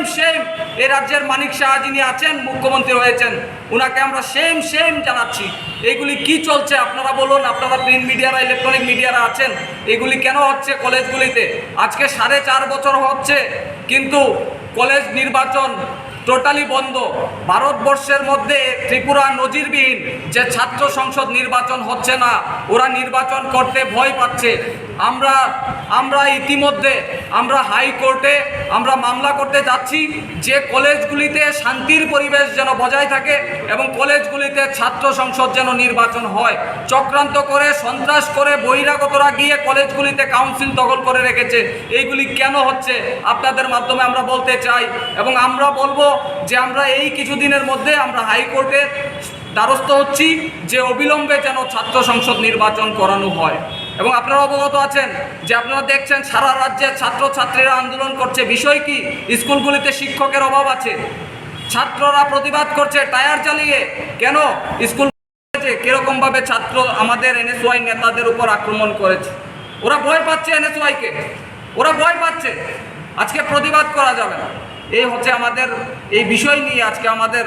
এই রাজ্যের মানিক শাহ যিনি আছেন, মুখ্যমন্ত্রী হয়েছেন, ওনাকে আমরা সেম জানাচ্ছি। এইগুলি কি চলছে আপনারা বলুন। আপনারা প্রিন্ট মিডিয়ারা, ইলেকট্রনিক মিডিয়ারা আছেন, এগুলি কেন হচ্ছে কলেজগুলিতে? আজকে 4.5 বছর হচ্ছে কিন্তু কলেজ নির্বাচন টোটালি বন্ধ। ভারতবর্ষের মধ্যে ত্রিপুরা নজিরবিহীন যে ছাত্র সংসদ নির্বাচন হচ্ছে না, ওরা নির্বাচন করতে ভয় পাচ্ছে। আমরা ইতিমধ্যে আমরা হাইকোর্টে আমরা মামলা করতে যাচ্ছি যে কলেজগুলিতে শান্তির পরিবেশ যেন বজায় থাকে এবং কলেজগুলিতে ছাত্র সংসদ যেন নির্বাচন হয়। চক্রান্ত করে, সন্ত্রাস করে বহিরাগতরা গিয়ে কলেজগুলিতে কাউন্সিল দখল করে রেখেছে। এইগুলি কেন হচ্ছে আপনাদের মাধ্যমে আমরা বলতে চাই এবং আমরা বলবো যে আমরা এই কিছুদিনের মধ্যে আমরা হাইকোর্টের দ্বারস্থ হচ্ছি যে অবিলম্বে যেন ছাত্র সংসদ নির্বাচন করানো হয়। এবং আপনারা অবগত আছেন যে আপনারা দেখছেন সারা রাজ্যে ছাত্রছাত্রীরা আন্দোলন করছে। বিষয় কি? স্কুলগুলিতে শিক্ষকের অভাব আছে, ছাত্ররা প্রতিবাদ করছে টায়ার চালিয়ে। কেন? স্কুল কিরকমভাবে ছাত্র আমাদের এনএসওয়াই নেতাদের উপর আক্রমণ করেছে। ওরা ভয় পাচ্ছে, এনএসওয়াইকে ওরা ভয় পাচ্ছে। আজকে প্রতিবাদ করা যাবে না। এই হচ্ছে আমাদের এই বিষয় নিয়ে আজকে আমাদের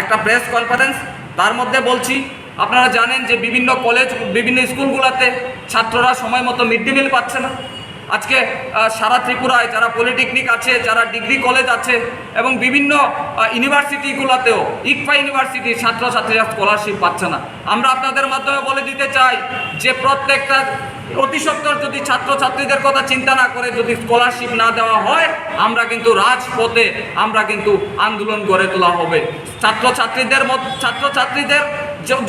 একটা প্রেস কনফারেন্স। তার মধ্যে বলছি, আপনারা জানেন যে বিভিন্ন কলেজ, বিভিন্ন স্কুলগুলোতে ছাত্ররা সময় মতো মিড ডে মিল পাচ্ছে না। আজকে সারা ত্রিপুরায় যারা পলিটেকনিক আছে, যারা ডিগ্রি কলেজ আছে এবং বিভিন্ন ইউনিভার্সিটিগুলোতেও, ইকফা ইউনিভার্সিটি ছাত্রছাত্রীরা স্কলারশিপ পাচ্ছে না। আমরা আপনাদের মাধ্যমে বলে দিতে চাই যে প্রত্যেকটা অতি সত্বর যদি ছাত্রছাত্রীদের কথা চিন্তা না করে যদি স্কলারশিপ না দেওয়া হয়, আমরা কিন্তু রাজপথে আমরা কিন্তু আন্দোলন গড়ে তোলা হবে। ছাত্রছাত্রীদের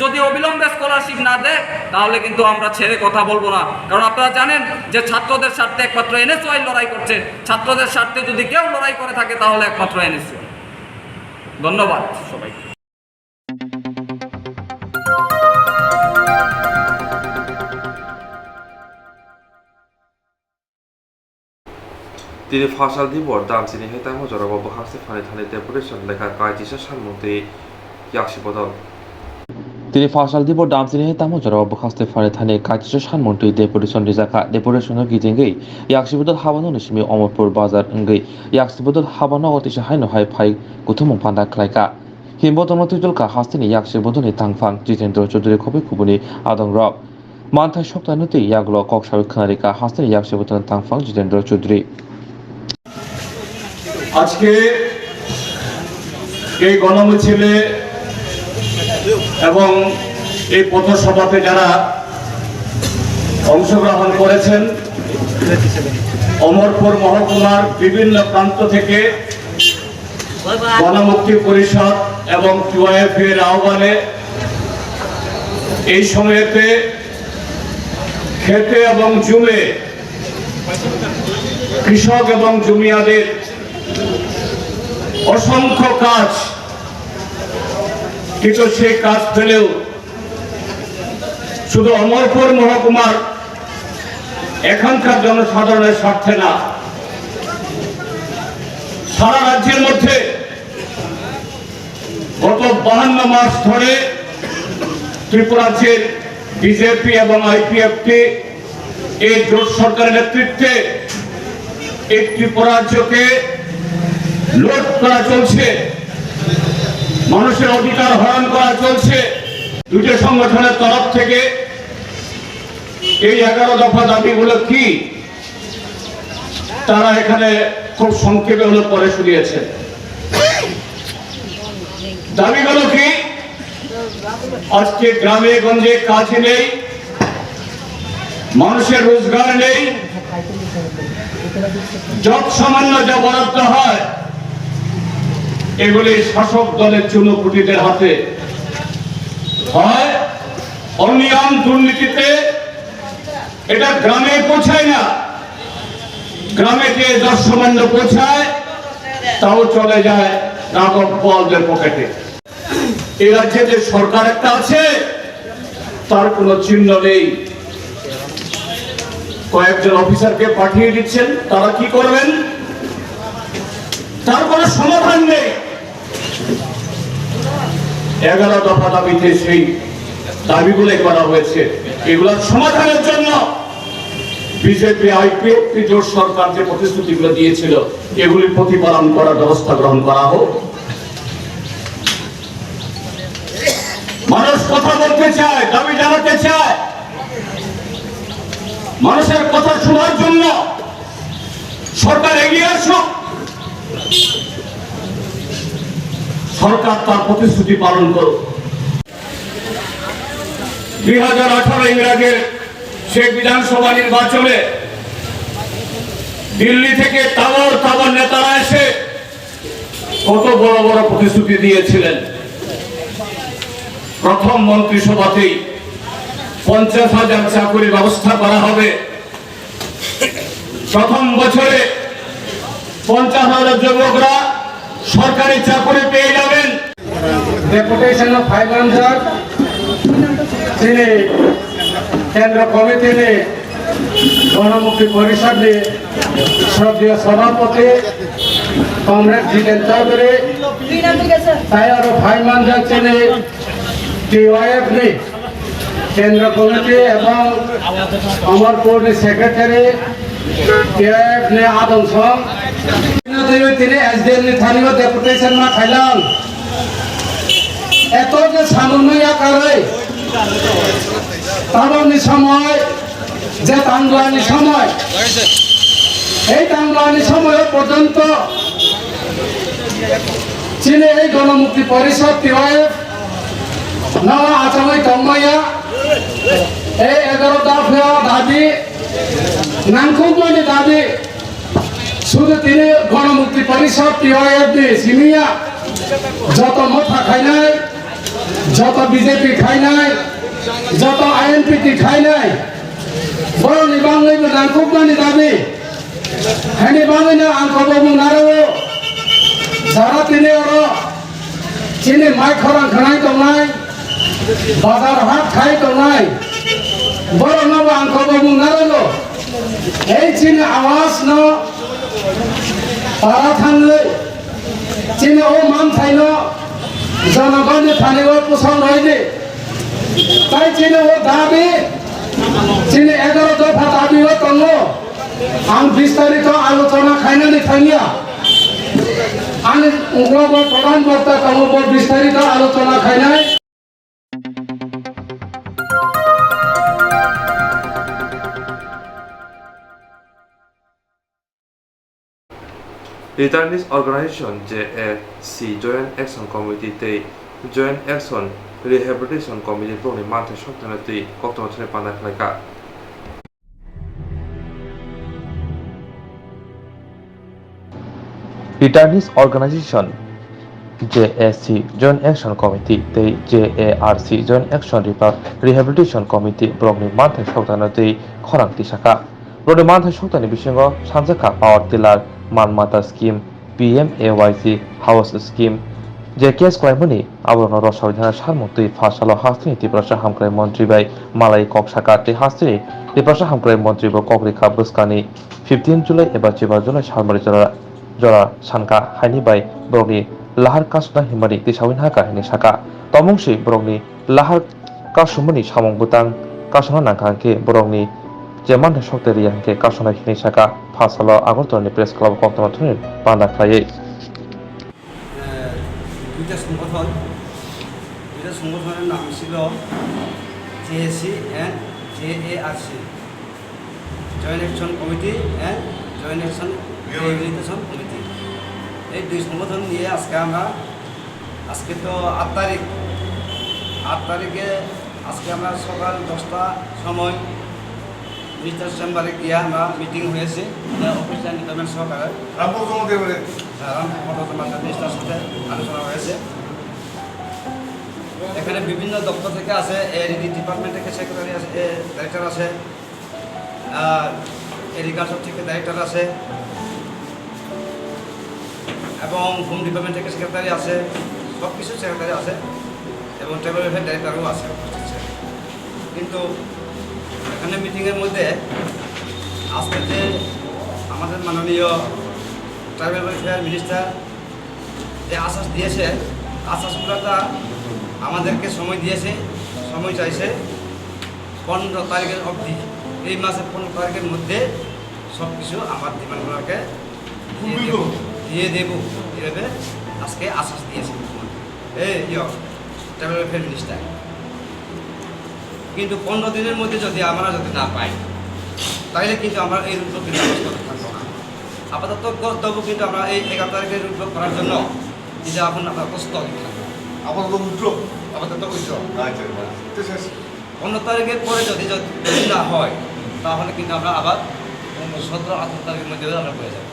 যদি অবিলম্বে স্কলারশিপ না দেয় তাহলে কিন্তু আমরা ছেড়ে কথা বলবো না। কারণ আপনারা জানেন যে ছাত্রদের স্বার্থে একমাত্র এনএসওয়াই লড়াই করছে। ছাত্রদের স্বার্থে যদি কেউ লড়াই করে থাকে তাহলে একমাত্র এনএসওয়াই। ধন্যবাদ সবাইকে। তিনি ফাসাল দিবর দামচিনি হেতাম জরাব হাসতে ফানি থানি ডেপুটেশন লেখা কাজিসা সানমন্ত্রী ইয়াকশি বদল। তিনি ফাসাল দিবর দামচিনি হেতাম জরাব হাসতে ফানি থানি কাজিসা সানমন্ত্রী ডেপুটেশন রিজাকা ডেপুটেশন গিজিঙ্গै ইয়াকশি বদল হাবানো নিসমি অমরপুর বাজার अंगै ইয়াকশি বদল হাবানো অতিশা হাইনো হাই ফাই গুথুমং পান্ডা ख्लाइका हिमबदल तुलका हास्तिनि याकशि बदलनि थांफां जितेन्द्र चौधुरी खबि खुबुनि आदं रब मानथाय सप्ताहनुति यागल कक्साबि खारिका हास्तिनि याकशि बदलनि थांफां जितेन्द्र चौधुरी। আজকে এই গণমিছিলে এবং এই পথসভাতে যারা অংশগ্রহণ করেছেন, অমরপুর মহকুমার বিভিন্ন প্রান্ত থেকে গণমুক্তি পরিষদ এবং QIF এর আহ্বানে এই সময়তে খেতে এবং জুমে কৃষক এবং জমিয়াদের অসংখ্য কাজ, কিন্তু সেই কাজ ফেলেও শুধু অমরপুর মহকুমার এখানকার জনসাধারণের স্বার্থে না। সারা রাজ্যের মধ্যে গত 52 মাস ধরে ত্রিপুরাজ্যের বিজেপি এবং আইপিএফটি এই জোট সরকারের নেতৃত্বে এই ত্রিপুরাজ্যকে লুট করা চলছে, মানুষের অধিকার হরণ করা চলছে। দুটো সংগঠনের তরফ থেকে এই 11 দফা দাবিগুলো কি তারা এখানে খুব সংক্ষেপে হলো পরে শুনিয়েছে। দাবিগুলো কি? আজকে গ্রামে গঞ্জে কাজ নেই, মানুষের রোজগার নেই, যত সামান্য যা বরাদ্দ হয় এগুলি শাসক দলের চুনোপুটিদের হাতে হয়। অনিয়ম দুর্নীতিতে এটা গ্রামে পৌঁছায় না, গ্রামে যে যত সামান্য পৌঁছায় তাও চলে যায় রাঘব বোয়ালদের পকেটে। এই রাজ্যে যে সরকার একটা আছে তার কোনো চিহ্ন নেই। কয়েকজন অফিসারকে পাঠিয়ে দিচ্ছেন, তারা কি করবেন তার কোনো সমাধান নেই। 11 দফা দাবিতে সেই দাবিগুলো করা হয়েছে, এগুলোর সমাধানের জন্য বিজেপি আইপিএফটি জোট সরকার যে প্রতিশ্রুতিগুলো দিয়েছিল এগুলির প্রতিপালন করার ব্যবস্থা গ্রহণ করা হোক। মানুষ কথা বলতে চায়, দাবি জানাতে চায়, মানুষের কথা শোনার জন্য সরকার এগিয়ে আসুক, সরকার তার প্রতিশ্রুতি পালন করুক। 2018 ইংরেজের সেই বিধানসভা নির্বাচনে দিল্লি থেকে তাবর নেতারা এসে কত বড় বড় প্রতিশ্রুতি দিয়েছিলেন। প্রথম মন্ত্রিসভাতেই 50,000 চাকরির ব্যবস্থা করা হবে, প্রথম বছরে 50,000 যুবকরা সরকারি চাকরি পেয়ে যাবেন। ডেপুটেশন অফ 500 তিনি কেন্দ্র কমিটি ने গণমুক্তি পরিষদ ने শ্রদ্ধেয় সভাপতি কমরেড জিতেন চৌধুরী তায়ার ভাই মানজাক চিনি টিওয়াইএফ ने কেন্দ্র কমিটি এবং অমরপুর সেক্রেটারি টিওয়াইএফ ने আদম সং তিনি এসডিএম স্থানীয় ডেপুটেশন মা খাইলাম এত যে সামান্য আকারে তারনি সময় যে টাঙ্গানি সময় এই টাঙ্গানি সময় পর্যন্ত চীনে এই গণমুক্তি পরিষদ টিওয়াইএফ নয়া আসামে দমাইয়া এই 11 দফা দাবি নানকুমনি দাবি শুধু তিনি গণমুক্তি পরিষদ টিওয়াইএফ দিয়ে সিমিয়া যত মথা খাই নাই, যত বিজেপি খাই নাই, যত আইএনপিটি খাই নাই, বড় নিবাঙ্গই নানকুমনি দাবি হ্যাঁ নিবাঙ্গই না আনকবু নারো যারা তিনি ওরা চিনি মাই খরাং খানাই তো নাই, বাজার হাট খাই তো নাই, বড় নব আনকবু নারো এই চিনি আওয়াজ ন পারা থানলে চিনি ও মান থাইল জনগণের থানিও পোষণ হয়নি। তাই চিনি ও দাবি চিনি 11 দফা দাবিও তঙ্গ আম বিস্তারিত আলোচনা খাইনানি থাইনিয়া আমি প্রধান বক্তা তঙ্গ বিস্তারিত আলোচনা খাইনাই। Returnees Organization JAC Joint Action Committee te Joint Action Rehabilitation Committee pro ni manthe soktane ti Koktwma chene pana khlaika Returnees Organization JAC Joint Action Committee te JARC Joint Action Rehabilitation Committee pro ni manthe soktane ti khorang ti saka pro ni manthe soktane bisingo sanjaka power tiller মানমাতা স্কিম, PMAYC হাউস স্কিম, যে কেস কয়েমনি আবরণ রসাবিধান সারমন্ত্রী ফাঁসালো হাস্তিনি ত্রিপুরা হামক্রাই মন্ত্রী বাই মালাই ককসাকা তে হাস্তিনি ত্রিপুরা হামক্রাই মন্ত্রী ব ককরিখা বুস্কানি 15 জুলাই এবার 7 জুলাই সালমারি জরা সানকা হাইনি বাই বরংনি লাহার কাসনা হিমানি তিসাউin হাকা হিনি সাকা তমংসি বরংনি লাহার কাসুমনি সামং বুতাং কাসনা নাকাকে বরংনি যেমান শক্তেরিয়া হাঙ্কে কাসনা হিনি সাকা ফাঁসালো আগরতলানি প্রেস ক্লাব কক্তমা থুনির বান্দা খাইয়ে দুইটা সংগঠনের নাম ছিল JAC and JARC, joint action committee and joint action rehabilitation committee. এই দুই সংগঠন নিয়ে আজকে তো 8 তারিখে আজকে আমরা সকাল 10টা সময় মিনিস্টার চেম্বারে গিয়ে আমরা মিটিং হয়েছে অফিসিয়াল ডিপার্টমেন্ট সহকারে মিনিস্টার সাথে আলোচনা হয়েছে। এখানে বিভিন্ন দপ্তর থেকে আছে, এডিডি ডিপার্টমেন্ট থেকে সেক্রেটারি আছে, ডাইরেক্টর আছে, এগ্রিকালচার থেকে ডাইরেক্টর আছে এবং হোম ডিপার্টমেন্ট থেকে সেক্রেটারি আছে, সব কিছু সেক্রেটারি আছে এবং ট্রাইবাল ওয়েলফেয়ার ডাইরেক্টরও আছে। কিন্তু এখানে মিটিংয়ের মধ্যে আজকে যে আমাদের মাননীয় ট্রাইবাল ওয়েলফেয়ার মিনিস্টার যে আশ্বাস দিয়েছে, আশ্বাসগুলোটা আমাদেরকে সময় দিয়েছে, সময় চাইছে 15 তারিখের অবধি, এই মাসের 15 তারিখের মধ্যে সব কিছু আমার ডিমান্ডগুলোকে দিয়ে দেব এভাবে আজকে আশ্বাস দিয়েছে ট্রাইবাল ওয়েলফেয়ার মিনিস্টার। কিন্তু 15 দিনের মধ্যে যদি আমরা না পাই তাহলে কিন্তু আমরা এই রুট ব্লক থাকবো না। আপাতত তবু কিন্তু আমরা এই 11 তারিখের রুট ব্লক করার জন্য যে এখন আমরা কষ্ট আপাতত উইথড্র 15 তারিখের পরে যদি না হয় তাহলে কিন্তু আমরা আবার 17-18 তারিখের মধ্যে আমরা পেয়ে যাবো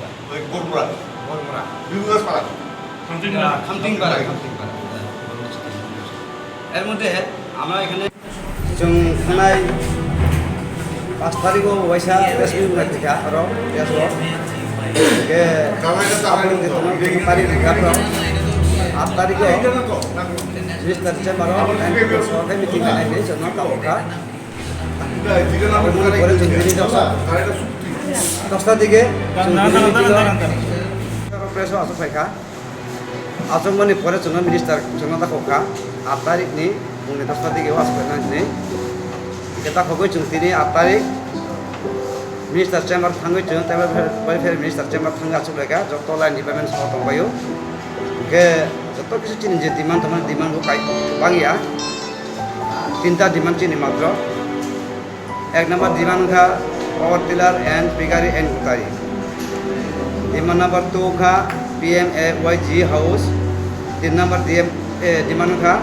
এর মধ্যে আমরা এখানে থানায় 5 তারিখও পয়সা ফেসবুক থেকে আরো তারিখ 8 তারিখও মিনিস্টার চেম্বারও সরকারি মিটিং বানাইলে জন্য কাউকা 10টা দিকে প্রেসও আসো ফাইকা আচমনি পরে জন্য মিনিস্টার জন্য কাউকা 8 তারিখ নি बुंने 10টা দিকে আসবে না নি এটা খবর চুক্তিনি 8 তারিখ মিনিস্টার চেম্বার থাঙ্গই চুন তারপরে ওয়েলফেয়ার মিনিস্টার চেম্বার থাঙ্গা চলেগা যত লাইন ডিপার্টমেন্ট সহ দंबायो के যত কিছু চিনি যে ডিমান্ড তোমার ডিমান্ড বাঙিয়া 3টা ডিমান্ড চিনি মাত্র। 1 নম্বর ডিমান্ড খা পাওয়ার টিলার एंड पिगारी एंड गुतारी। डिमांड नंबर 2 खा PMAYG हाउस। 3 নম্বর डिमांड खा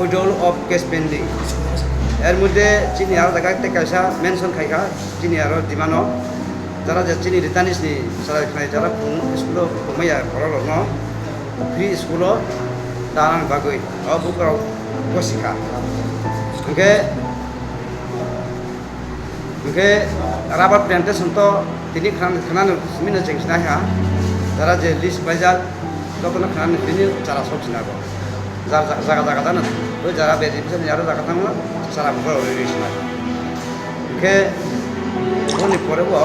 उइडल ऑफ केस पेंडिंग। এর মধ্যে চিনি আর জায়গাতে কাইসা মেনশন খাইখা চিনি আর ডিমান্ড যারা যে চিনি রিটার্নিসনি সারা খাই যারা স্কুল কমাইয়া পড়ালো ন ফ্রি স্কুল দান বাগৈ বুকরাও গসিখা ओके राबार प्लांटेशन तो তিনি খানানো মিনা চেংসনা হা যারা যে লিস্ট বাজার যতন খানানো তিনি যারা সব চিনাবো যার জায়গা জায়গা জানো ওই যারা বেরিয়েছেন যারা জায়গা থাকলো সারা বড় রিলিজ না ওকে উনি পরেও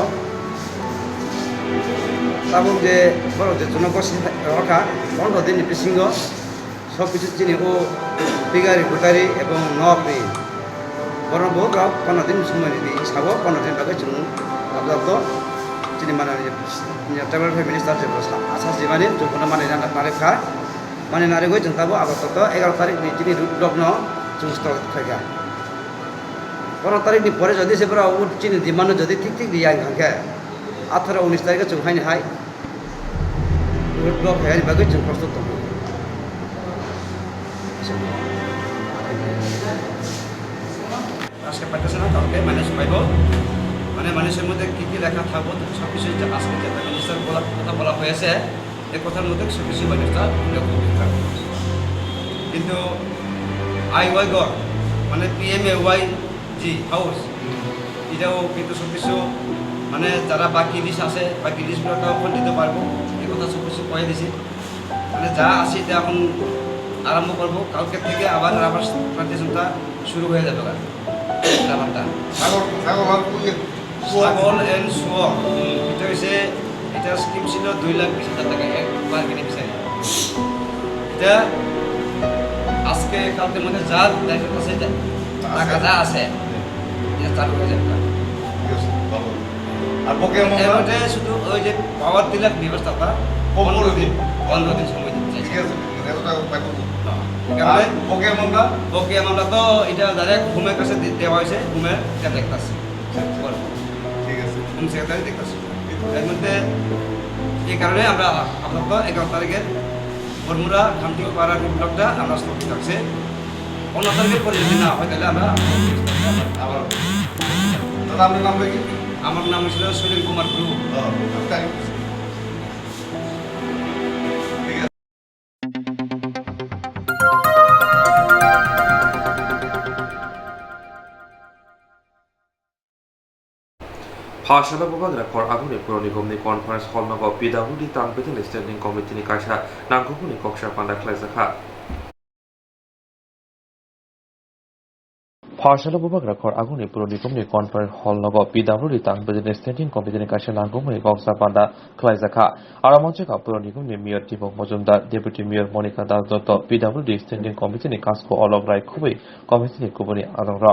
তাবো যে বড় যে জনগোষ্ঠী রক্ষা 15 দিন পিছিঙ্গ সব কিছু চিনি ও পিগারি গুটারি এবং নপি বরং বহু 15 দিন সময় দিই সাবো 15 দিন বাকি চুন আপাতত চিনি মানে ট্রাইবাল মিনিস্টার যে আশ্বাস দিবানি যখন মানে নারেখা মানে নারেগৈ जों তাবো আপাতত 11 তারিখ চিনি লগ্ন जों স্টক থাকা 15 তারিখনি পরে যদি সেপরা চিনি ডিমান্ড যদি ঠিক ঠিক দিয়া খাঙ্কে 18-19 তারিখে जों হাইনি হাই ব্লক হেয়ারি বাকি जों প্রস্তুত দं আজকে পাঠাছে না কালকে ম্যানেজ পাইব মানে মানুষের মধ্যে কী কী লেখা থাকবো সব কিছু আজকে যেটা মিনিস্টার কথা বলা হয়েছে এই কথার মধ্যে সব কিছু মানুষটা কিন্তু আইওয়াই গড় মানে PMAYG হাউস এটাও কিন্তু সব কিছু মানে যারা বাকি লিস্ট আছে বাকি লিস্টগুলোটাও এখন দিতে পারবো এই কথা সব কিছু কয়ে দিছি মানে যা আছে এটা এখন আরম্ভ করবো, কালকে থেকে আবার রাবার প্লান্টেশনটা শুরু হয়ে যাবে রাবারটা। ছাগল এন্ড শুয়োর এটা হচ্ছে, এটা স্কিম ছিল 2,20,000 টাকা একবার কিনে বিচারি। এটা আজকে কালকের মধ্যে যা দেখা যাচ্ছে টাকা যা আছে এটা চালু হয়ে যাবে। আর এর শুধু ওই যে পাওয়ার দিলার ব্যবস্থাটা 15 দিন সময় দিচ্ছে। ঠিক আছে, ওকে আমরা তো এটা ডাইরেক্ট ঘুমের কাছে দেওয়া হয়েছে, ঘুমের এটা দেখতেছি, ঠিক আছে, ঘুম সেক্রেটারি দেখতেছি। এর মধ্যে এই কারণে আমরা আপাতত 11 তারিখের বরমুরা খামটি পাড়ার ব্লকটা আমরা স্থগিত রাখছি। 15 তারিখের পরে যদি না হয় তাহলে আমরা আবার। আপনার নাম কি? আমার নাম ছিল সুনীল কুমার গুরু। 파샤다 부가드라 걸 아군의 부로니 검니 컨퍼런스 홀나고 PWD 땅베든 스탠딩 커미티니 가샤 난국군이 곡샤 판다 클래스카 파샤다 부가드라 걸 아군의 부로니 검니 컨퍼런스 홀나고 PWD 땅베든 스탠딩 커미티니 가샤 난국군이 곡샤 판다 클래스카 아라몬체가 부로니 검니 미어 티복 모좀다 데프티 미어 모니카 다도토 PWD 스탠딩 커미티니 가스코 올로그라이 쿠비 커미티니 쿠보니 아동라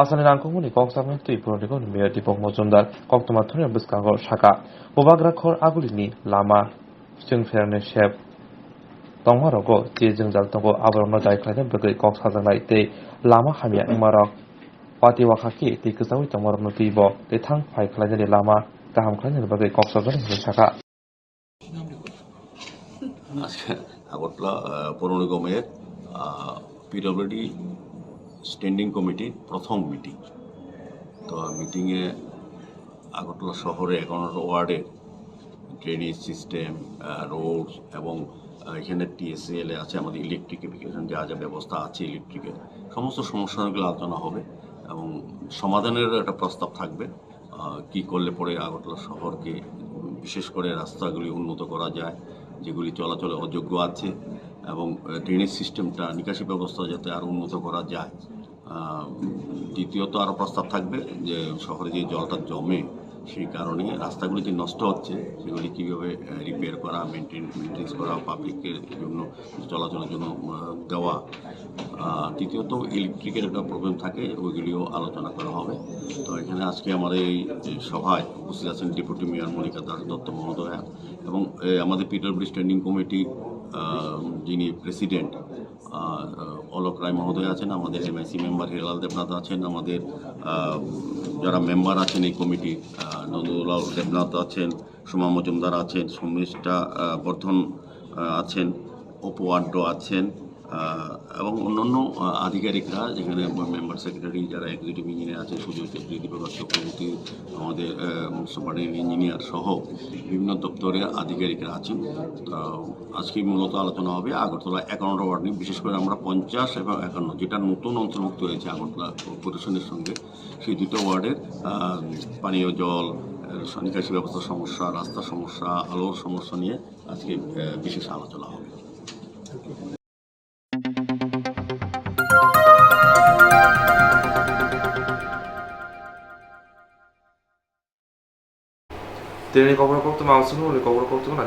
আসানের আঙ্কুমনি কক্সামের তুই পুরনিগম মেয়র দীপক মজুমদার কক্তমা থনের বিস্কাঙ্গ শাখা বোবাগ্রাখর আগুলিনি লামা जोंफेरनो शेप दंहारगो जे जोंजाल दंगो आबरनो दायख्लायनो बगै कक्साजोंनाय दै लामा हामिया इमारक पाति वाखाखि दै गोजावै दंमारनो दैबो दै थां फायख्लायनो लामा गाहाम खालायनो बगै कक्साजों शाखा আজকে আগরতলা পৌর নিগমের পিডব্লিউডি স্ট্যান্ডিং কমিটির প্রথম মিটিং। তো মিটিংয়ে আগরতলা শহরে 11 ওয়ার্ডের ড্রেনেজ সিস্টেম, রোড এবং এখানে টিএসএল আছে আমাদের ইলেকট্রিকের যা যা ব্যবস্থা আছে ইলেকট্রিকের সমস্ত সমস্যাগুলো আলোচনা হবে এবং সমাধানের একটা প্রস্তাব থাকবে। কি করলে পরে আগরতলা শহরকে বিশেষ করে রাস্তাগুলি উন্নত করা যায়, যেগুলি চলাচলে অযোগ্য আছে, এবং ড্রেনেজ সিস্টেমটা নিকাশি ব্যবস্থা যাতে আরও উন্নত করা যায়। দ্বিতীয়ত আরও প্রস্তাব থাকবে যে শহরে যে জলটা জমে সেই কারণে রাস্তাগুলি যে নষ্ট হচ্ছে সেগুলি কীভাবে রিপেয়ার করা, মেনটেন্স করা, পাবলিকের জন্য চলাচলের জন্য দেওয়া। তৃতীয়ত ইলেকট্রিকের একটা প্রবলেম থাকে, ওইগুলিও আলোচনা করা হবে। তো এখানে আজকে আমাদের এই সভায় উপস্থিত আছেন ডেপুটি মেয়র মনিকা দাস দত্ত মহোদয়া এবং আমাদের পিডব্লিউডি স্ট্যান্ডিং কমিটির যিনি প্রেসিডেন্ট অলোক রায় মহোদয় আছেন, আমাদের এমআইসি মেম্বার হিরালাল দেবনাথ আছেন, আমাদের যারা মেম্বার আছেন এই কমিটির নন্দুলাল দেবনাথ আছেন, সোমা মজুমদার আছেন, সৌমিষ্ঠা বর্ধন আছেন, অপু আড্ড আছেন এবং অন্যান্য আধিকারিকরা, যেখানে মেম্বার সেক্রেটারি যারা এক্সিকিউটিভ ইঞ্জিনিয়ার আছেন, সুজয় চৌধুরী, দীপক চক্রবর্তী, আমাদের সুপারিনটেন্ডেন্ট ইঞ্জিনিয়ার সহ বিভিন্ন দপ্তরের আধিকারিকরা আছেন। আজকে মূলত আলোচনা হবে আগরতলা 11 ওয়ার্ড নিয়ে। বিশেষ করে আমরা 50 এবং 51 যেটা নতুন অন্তর্ভুক্ত হয়েছে আগরতলা কর্পোরেশনের সঙ্গে, সেই দুটো ওয়ার্ডের পানীয় জল, নিকাশি ব্যবস্থার সমস্যা, রাস্তার সমস্যা, আলোর সমস্যা নিয়ে আজকে বিশেষ আলোচনা হবে। Koktwma Koktwma Koktwma Koktwma